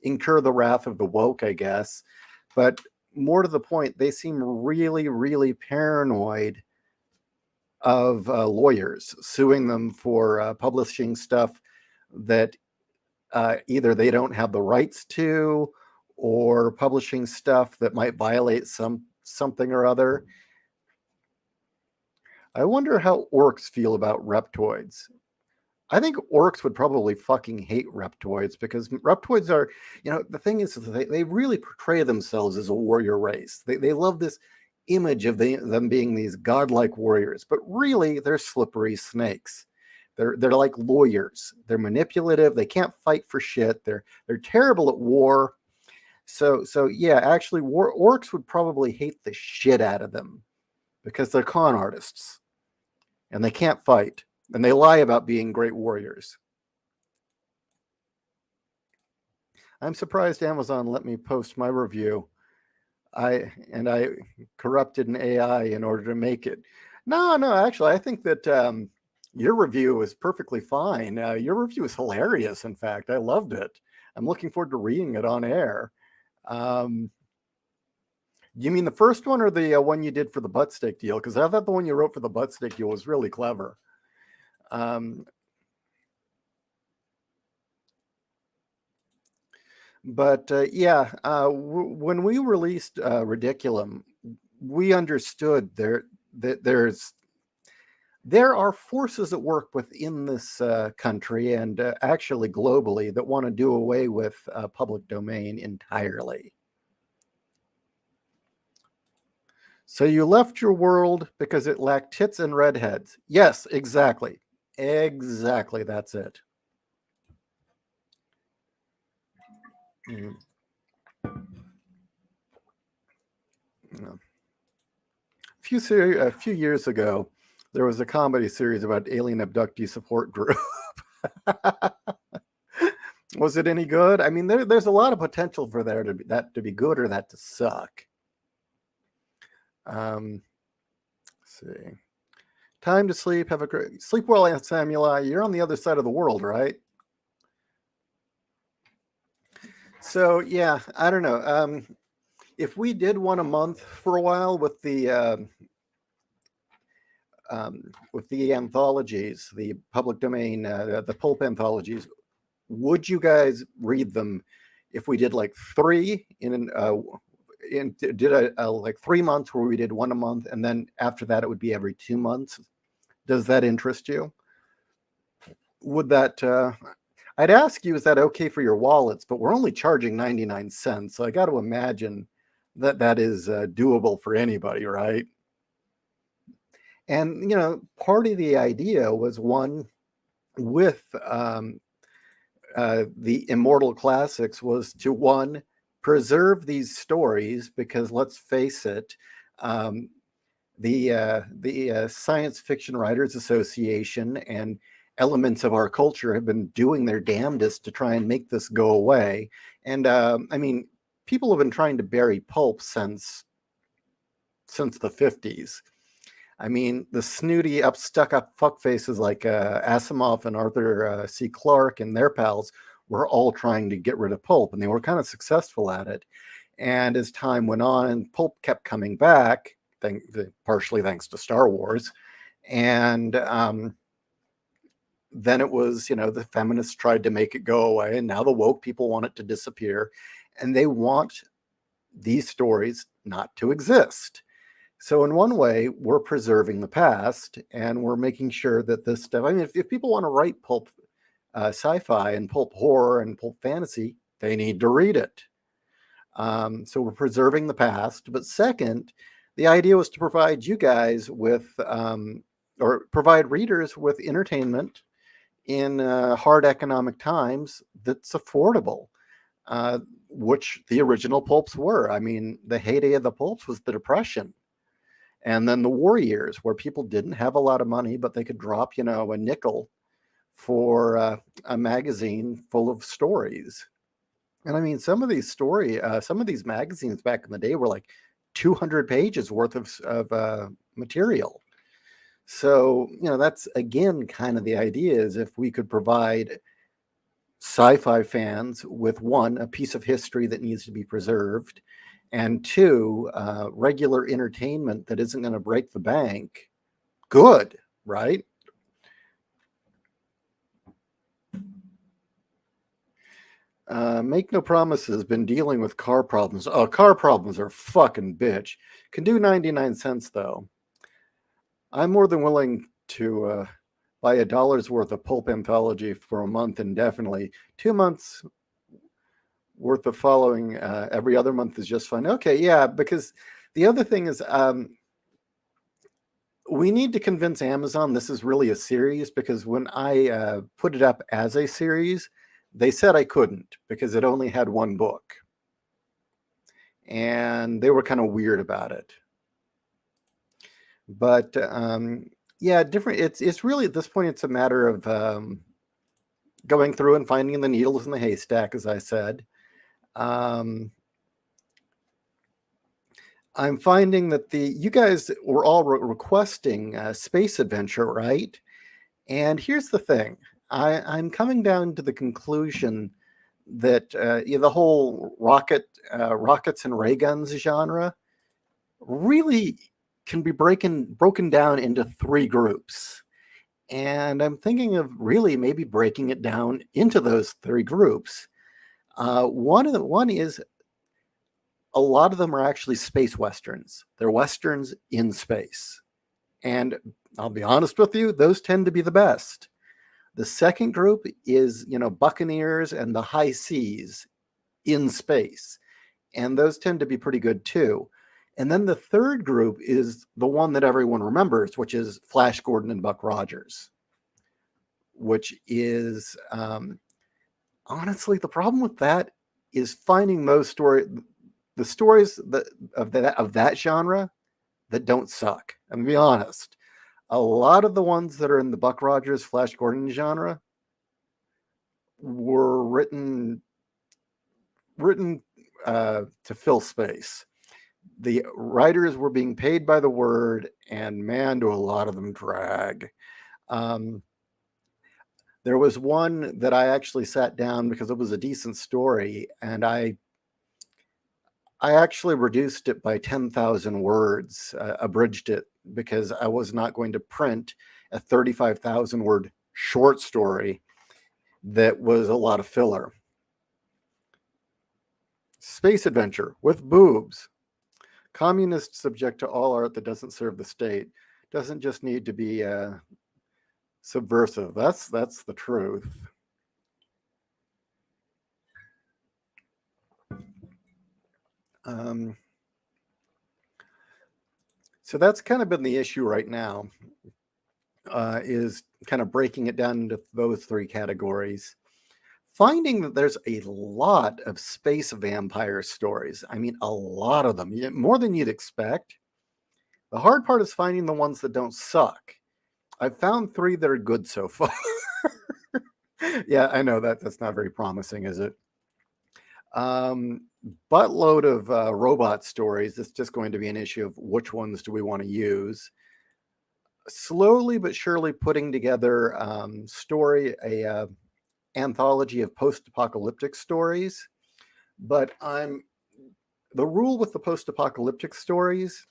Speaker 2: incur the wrath of the woke, I guess. But more to the point, they seem really, really paranoid of lawyers suing them for publishing stuff that either they don't have the rights to, or publishing stuff that might violate something or other. I wonder how orcs feel about reptoids. I think orcs would probably fucking hate reptoids, because reptoids are, the thing is they really portray themselves as a warrior race. They love this image of them being these godlike warriors, but really they're slippery snakes. They're like lawyers. They're manipulative. They can't fight for shit. They're terrible at war. So yeah, actually, orcs would probably hate the shit out of them because they're con artists and they can't fight and they lie about being great warriors. I'm surprised Amazon let me post my review. I corrupted an AI in order to make it. No, actually, I think that your review was perfectly fine. Your review was hilarious. In fact, I loved it. I'm looking forward to reading it on air. Um, you mean the first one or the one you did for the butt stick deal? Because I thought the one you wrote for the butt stick deal was really clever. Um, but yeah, when we released Ridiculum, we understood that there are forces at work within this country and actually globally that want to do away with public domain entirely. So you left your world because it lacked tits and redheads. Yes, exactly. Exactly, that's it. Mm. Yeah. A few years ago, there was a comedy series about alien abductee support group. Was it any good? I mean, there's a lot of potential for that to be good or that to suck. Let's see. Time to sleep. Have a great sleep well, Aunt Samuli. You're on the other side of the world, right? So yeah, I don't know. If we did one a month for a while with the anthologies, the public domain, the pulp anthologies, would you guys read them if we did like three did a like 3 months where we did one a month, and then after that it would be every 2 months? Does that interest you? Would that I'd ask you, is that okay for your wallets? But we're only charging 99 cents, so I got to imagine that that is doable for anybody, right? And part of the idea was one with the immortal classics was to one preserve these stories, because let's face it, um, the Science Fiction Writers Association and elements of our culture have been doing their damnedest to try and make this go away. And I mean, people have been trying to bury pulp since the 50s. I mean, the snooty, stuck up fuckfaces like Asimov and Arthur C. Clarke and their pals were all trying to get rid of pulp, and they were kind of successful at it. And as time went on, and pulp kept coming back, partially thanks to Star Wars, and then it was, the feminists tried to make it go away, and now the woke people want it to disappear, and they want these stories not to exist. So in one way, we're preserving the past, and we're making sure that this stuff. I mean, if people want to write pulp sci-fi and pulp horror and pulp fantasy, they need to read it. So we're preserving the past. But second, the idea was to provide you guys with, or provide readers with entertainment in hard economic times that's affordable, which the original pulps were. I mean, the heyday of the pulps was the Depression. And then the war years, where people didn't have a lot of money, but they could drop, a nickel for a magazine full of stories. And I mean, some of these magazines back in the day were like 200 pages worth of material. So, that's again kind of the idea, is if we could provide sci-fi fans with, one, a piece of history that needs to be preserved, and two, regular entertainment that isn't going to break the bank, good, right? Make no promises, been dealing with car problems. Oh, car problems are fucking bitch. Can do 99 cents though. I'm more than willing to buy $1 worth of pulp anthology for a month indefinitely. 2 months worth of following every other month is just fine. Okay, yeah, because the other thing is, we need to convince Amazon this is really a series, because when I put it up as a series, they said I couldn't because it only had one book. And they were kind of weird about it. But yeah, different. It's really, at this point, it's a matter of going through and finding the needles in the haystack, as I said. Um, I'm finding that you guys were all requesting space adventure, right? And here's the thing. I'm coming down to the conclusion that the whole rockets and ray guns genre really can be broken down into three groups. And I'm thinking of really maybe breaking it down into those three groups. One is a lot of them are actually space westerns. They're westerns in space. And I'll be honest with you, those tend to be the best. The second group is, buccaneers and the high seas in space. And those tend to be pretty good too. And then the third group is the one that everyone remembers, which is Flash Gordon and Buck Rogers, which is honestly the problem with that is finding the stories of that genre that don't suck. I'm gonna be honest. A lot of the ones that are in the Buck Rogers, Flash Gordon genre were written to fill space. The writers were being paid by the word, and man, do a lot of them drag. There was one that I actually sat down because it was a decent story, and I actually reduced it by 10,000 words, abridged it, because I was not going to print a 35,000 word short story that was a lot of filler. Space adventure with boobs. Communist subject to all art that doesn't serve the state. Doesn't just need to be subversive. That's the truth. So that's kind of been the issue right now, is kind of breaking it down into those three categories. Finding that there's a lot of space vampire stories. I mean, a lot of them, more than you'd expect. The hard part is finding the ones that don't suck. I've found three that are good so far. Yeah, I know that's not very promising, is it? Buttload of robot stories. It's just going to be an issue of which ones do we want to use. Slowly but surely putting together a anthology of post-apocalyptic stories. But the rule with the post-apocalyptic stories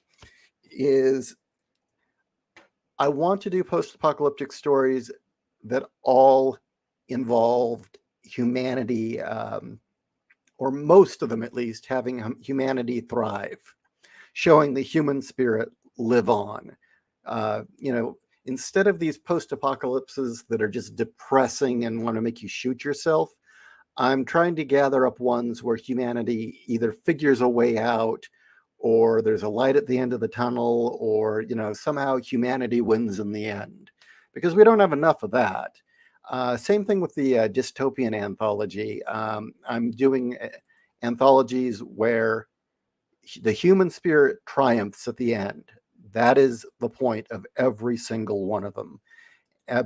Speaker 2: is I want to do post-apocalyptic stories that all involved humanity, or most of them at least, having humanity thrive, showing the human spirit live on. Instead of these post-apocalypses that are just depressing and want to make you shoot yourself, I'm trying to gather up ones where humanity either figures a way out, or there's a light at the end of the tunnel, or somehow humanity wins in the end, because we don't have enough of that. Same thing with the dystopian anthology. I'm doing anthologies where the human spirit triumphs at the end. That is the point of every single one of them.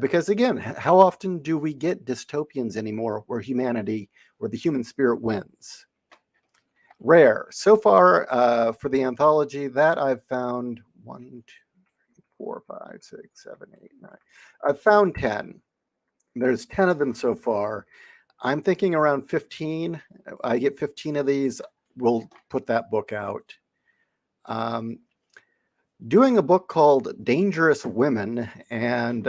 Speaker 2: Because again, how often do we get dystopians anymore where the human spirit wins? Rare. So far, for the anthology, that I've found 1, 2, 3, 4, 5, 6, 7, 8, 9. I've found 10. There's 10 of them so far. I'm thinking around 15. I get 15 of these. We'll put that book out. Doing a book called Dangerous Women, and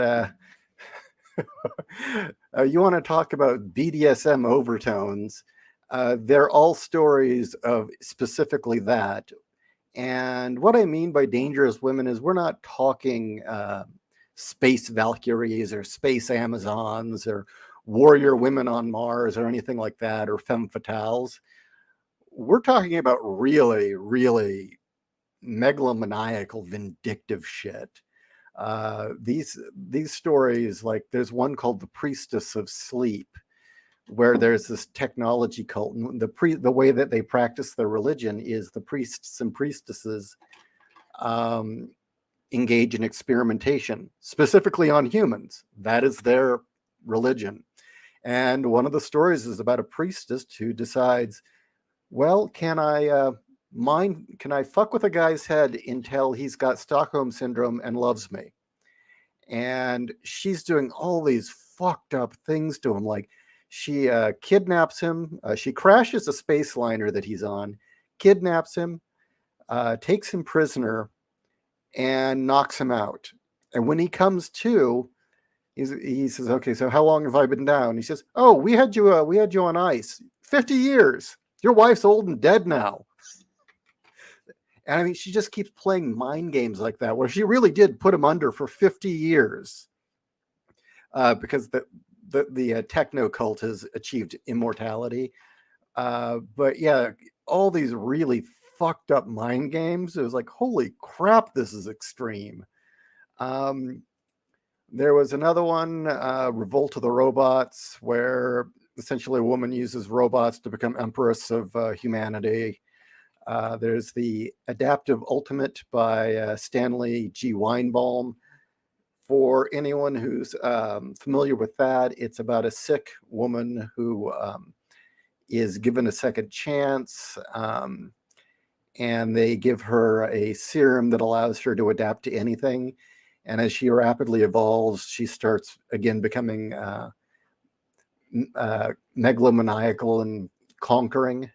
Speaker 2: you want to talk about BDSM overtones. They're all stories of specifically that. And what I mean by dangerous women is we're not talking space Valkyries or space Amazons or warrior women on Mars or anything like that, or femme fatales. We're talking about really, really megalomaniacal, vindictive shit. These stories, like there's one called The Priestess of Sleep, where there's this technology cult, and the way that they practice their religion is the priests and priestesses engage in experimentation, specifically on humans. That is their religion. And one of the stories is about a priestess who decides, Well, can I fuck with a guy's head until he's got Stockholm syndrome and loves me? And she's doing all these fucked up things to him. Like she kidnaps him. She crashes a space liner that he's on, kidnaps him, takes him prisoner, and knocks him out. And when he comes to, he says, "Okay, so how long have I been down?" He says, "Oh, we had you on ice, 50 years. Your wife's old and dead now." And I mean, she just keeps playing mind games like that, where she really did put him under for 50 years because the techno cult has achieved immortality. But yeah, all these really fucked up mind games. It was like, holy crap, this is extreme. Um, there was another one, Revolt of the Robots, where essentially a woman uses robots to become empress of humanity. There's the Adaptive Ultimate by Stanley G. Weinbaum. For anyone who's familiar with that, it's about a sick woman who is given a second chance, and they give her a serum that allows her to adapt to anything. And as she rapidly evolves, she starts again becoming megalomaniacal and conquering.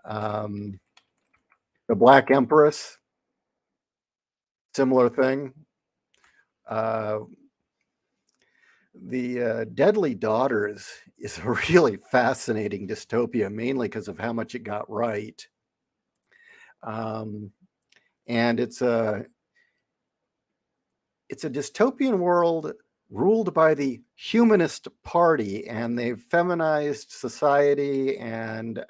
Speaker 2: Um, the Black Empress, similar thing. Uh, the Deadly Daughters is a really fascinating dystopia, mainly because of how much it got right. Um, and it's a dystopian world ruled by the Humanist Party, and they've feminized society and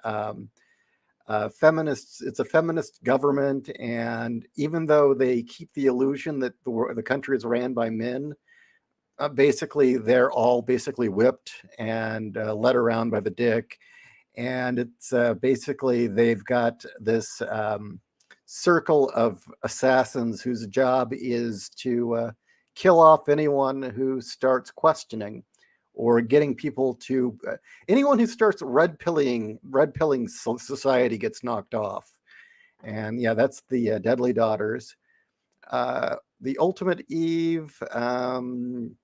Speaker 2: feminists. It's a feminist government, and even though they keep the illusion that the country is ran by men, basically they're all basically whipped and led around by the dick. And it's basically they've got this circle of assassins whose job is to kill off anyone who starts questioning or getting people to anyone who starts red pilling society gets knocked off. And yeah, that's the Deadly Daughters. The Ultimate Eve, that's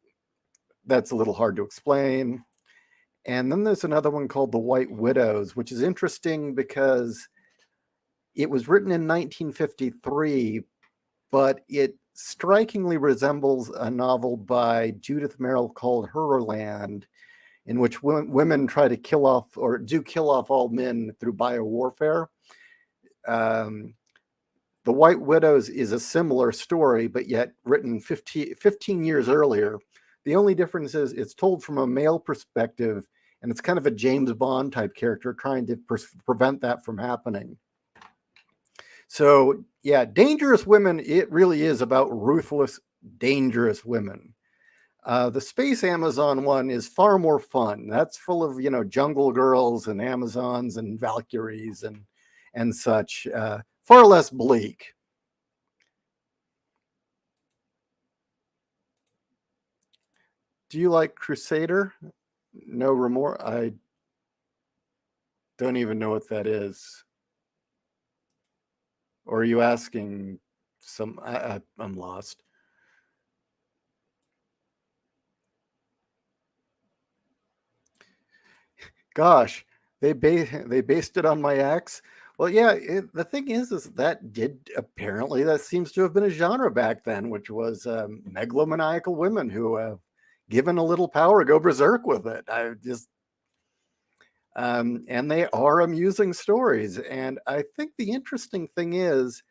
Speaker 2: a little hard to explain. And then there's another one called The White Widows, which is interesting because it was written in 1953, but it strikingly resembles a novel by Judith Merril called Herland, in which women try to kill off or do kill off all men through biowarfare. Um, the White Widows is a similar story, but yet written 15 years earlier. The only difference is it's told from a male perspective, and it's kind of a James Bond type character trying to prevent that from happening. So yeah, Dangerous Women, it really is about ruthless, dangerous women. The Space Amazon one is far more fun. That's full of, jungle girls and Amazons and Valkyries and such. Far less bleak. Do you like Crusader? No Remorse? I don't even know what that is. Or are you asking some? I'm lost. Gosh, they based it on my ex. Well, yeah. The thing is that seems to have been a genre back then, which was megalomaniacal women who, given a little power, go berserk with it. I just and they are amusing stories. And I think the interesting thing is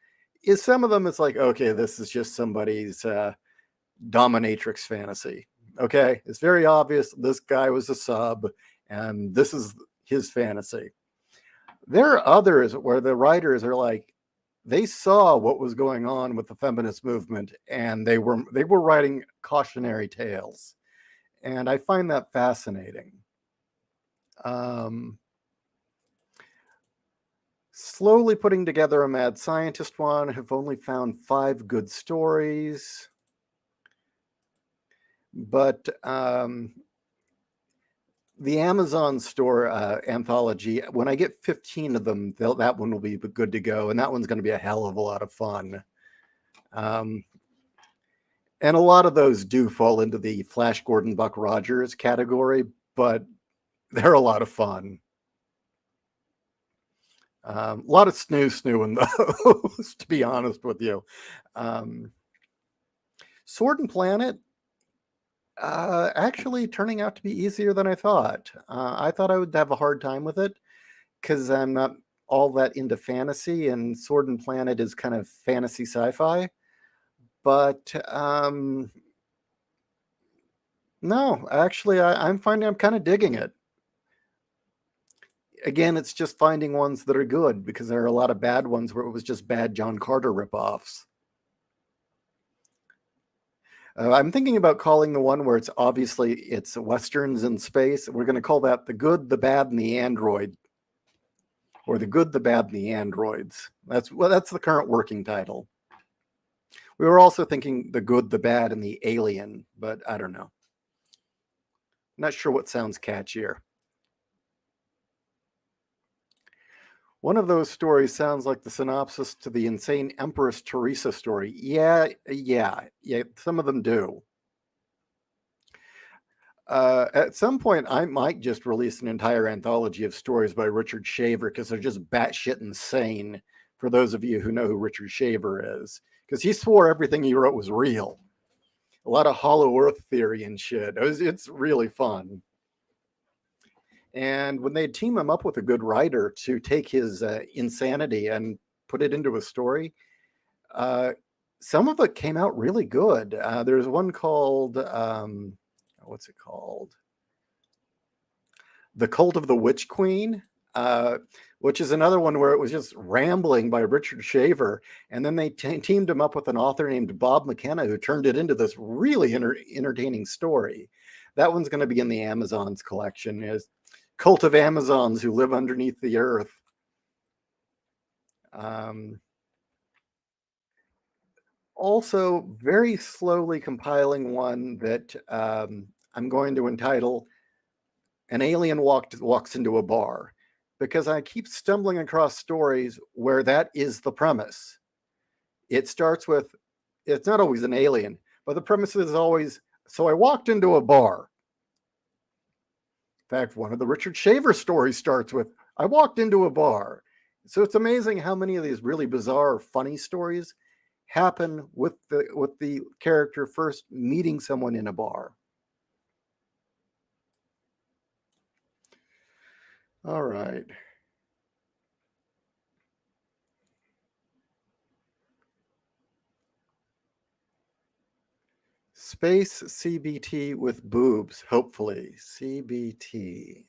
Speaker 2: some of them it's like, okay, this is just somebody's dominatrix fantasy. Okay, it's very obvious this guy was a sub, and this is his fantasy. There are others where the writers are like, they saw what was going on with the feminist movement, and they were writing cautionary tales, and I find that fascinating. Um, Slowly putting together a mad scientist one. Have only found 5 good stories, but The Amazon store anthology, when I get 15 of them, that one will be good to go. And that one's going to be a hell of a lot of fun. And a lot of those do fall into the Flash Gordon Buck Rogers category, but they're a lot of fun. A lot of snoo in those, to be honest with you. Sword and Planet, actually turning out to be easier than I thought. I thought I would have a hard time with it because I'm not all that into fantasy, and Sword and Planet is kind of fantasy sci-fi. But no, actually, I'm finding I'm kind of digging it. Again, it's just finding ones that are good because there are a lot of bad ones where it was just bad John Carter ripoffs. I'm thinking about calling the one where it's westerns in space. We're going to call that The Good, the Bad, and the Android, or The Good, the Bad, and the Androids. That's the current working title. We were also thinking The Good, the Bad, and the Alien, but I don't know. Not sure what sounds catchier. One of those stories sounds like the synopsis to the Insane Empress Teresa story. Yeah, some of them do. At some point, I might just release an entire anthology of stories by Richard Shaver because they're just batshit insane for those of you who know who Richard Shaver is. Because he swore everything he wrote was real. A lot of hollow earth theory and shit. It's really fun. And when they team him up with a good writer to take his insanity and put it into a story, some of it came out really good. There's one called, what's it called? The Cult of the Witch Queen, which is another one where it was just rambling by Richard Shaver. And then they teamed him up with an author named Bob McKenna, who turned it into this really entertaining story. That one's going to be in the Amazons collection. Is Cult of Amazons Who Live Underneath the Earth. Also, very slowly compiling one that I'm going to entitle An Alien Walks into a Bar, because I keep stumbling across stories where that is the premise. It starts with, it's not always an alien, but the premise is always, so I walked into a bar. In fact, one of the Richard Shaver stories starts with, I walked into a bar. So it's amazing how many of these really bizarre, funny stories happen with the character first meeting someone in a bar. All right. Space CBT with boobs, hopefully. CBT.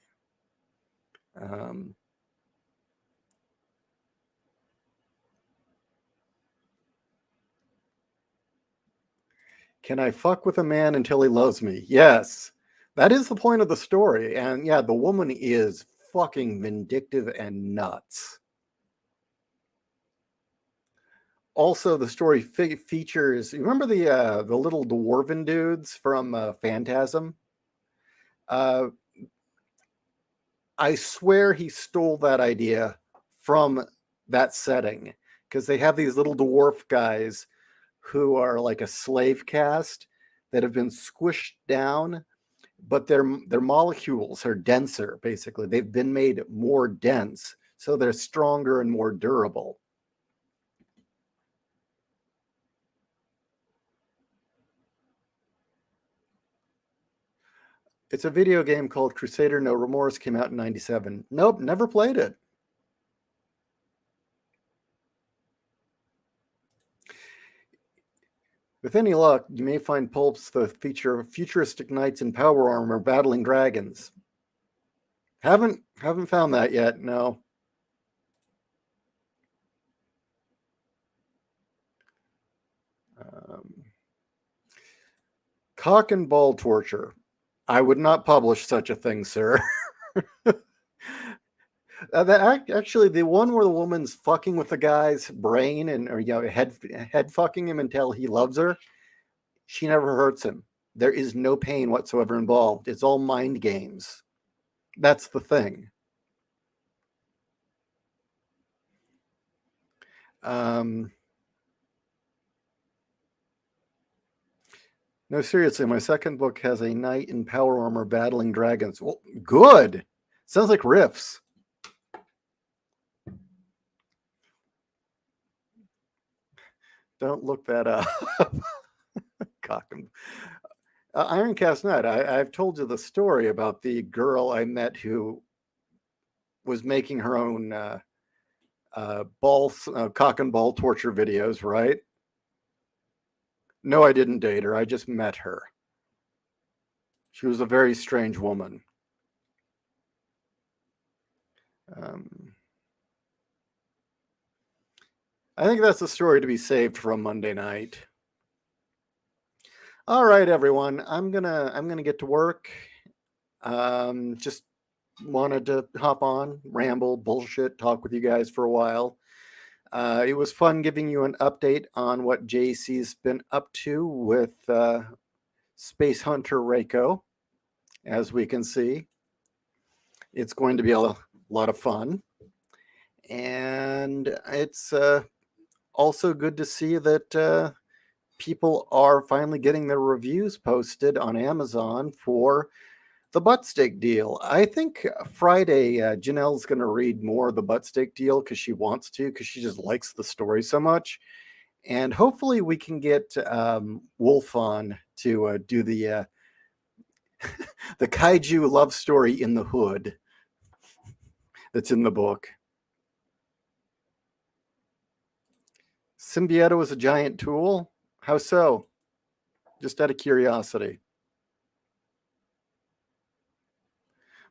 Speaker 2: Can I fuck with a man until he loves me? Yes. That is the point of the story. And yeah, the woman is fucking vindictive and nuts. Also, the story features, you remember the little dwarven dudes from Phantasm? I swear he stole that idea from that setting because they have these little dwarf guys who are like a slave caste that have been squished down, but their molecules are denser. Basically, they've been made more dense, so they're stronger and more durable. It's a video game called Crusader No Remorse, came out in 97. Nope, never played it. With any luck, you may find pulps that feature futuristic knights in power armor battling dragons. Haven't found that yet, no. Cock and ball torture. I would not publish such a thing, sir. Actually, the one where the woman's fucking with the guy's brain and head fucking him until he loves her, she never hurts him. There is no pain whatsoever involved. It's all mind games. That's the thing. No, seriously, my second book has a knight in power armor battling dragons. Well, good. Sounds like riffs. Don't look that up. Ironcast Knight. I've told you the story about the girl I met who was making her own cock and ball torture videos, right? No, I didn't date her. I just met her. She was a very strange woman. I think that's a story to be saved from Monday night. All right, everyone. I'm gonna get to work. Just wanted to hop on, ramble, bullshit, talk with you guys for a while. It was fun giving you an update on what JC's been up to with Space Hunter Reiko. As we can see, it's going to be a lot of fun. And it's also good to see that people are finally getting their reviews posted on Amazon for the butt steak deal. I think Friday, Janelle's going to read more of the butt steak deal because she wants to, because she just likes the story so much. And hopefully we can get Wolf on to do the the kaiju love story in the hood that's in the book. Symbioto is a giant tool? How so? Just out of curiosity.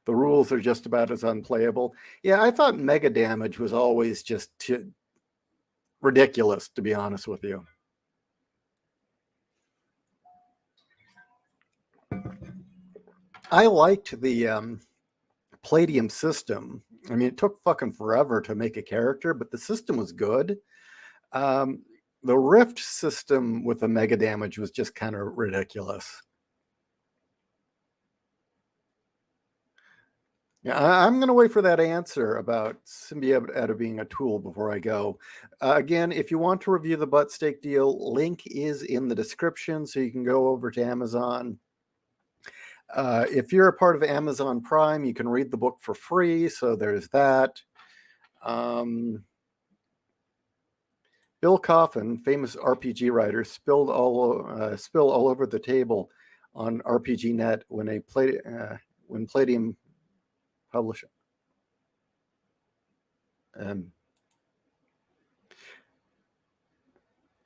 Speaker 2: The rules are just about as unplayable. Yeah, I thought Mega Damage was always just ridiculous, to be honest with you. I liked the Palladium system. I mean, it took fucking forever to make a character, but the system was good. The Rift system with the Mega Damage was just kind of ridiculous. Yeah, I'm going to wait for that answer about Symbiote being a tool before I go. Again, if you want to review the butt steak deal, link is in the description, so you can go over to Amazon. If you're a part of Amazon Prime, you can read the book for free, so there's that. Bill Coffin, famous RPG writer, spill all over the table on RPGNet when Palladium published.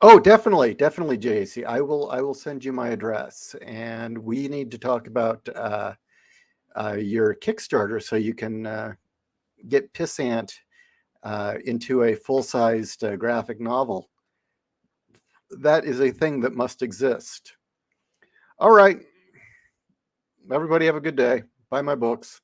Speaker 2: Oh, definitely, JC. I will send you my address, and we need to talk about your Kickstarter so you can get Pissant into a full-sized graphic novel. That is a thing that must exist. All right. Everybody have a good day. Buy my books.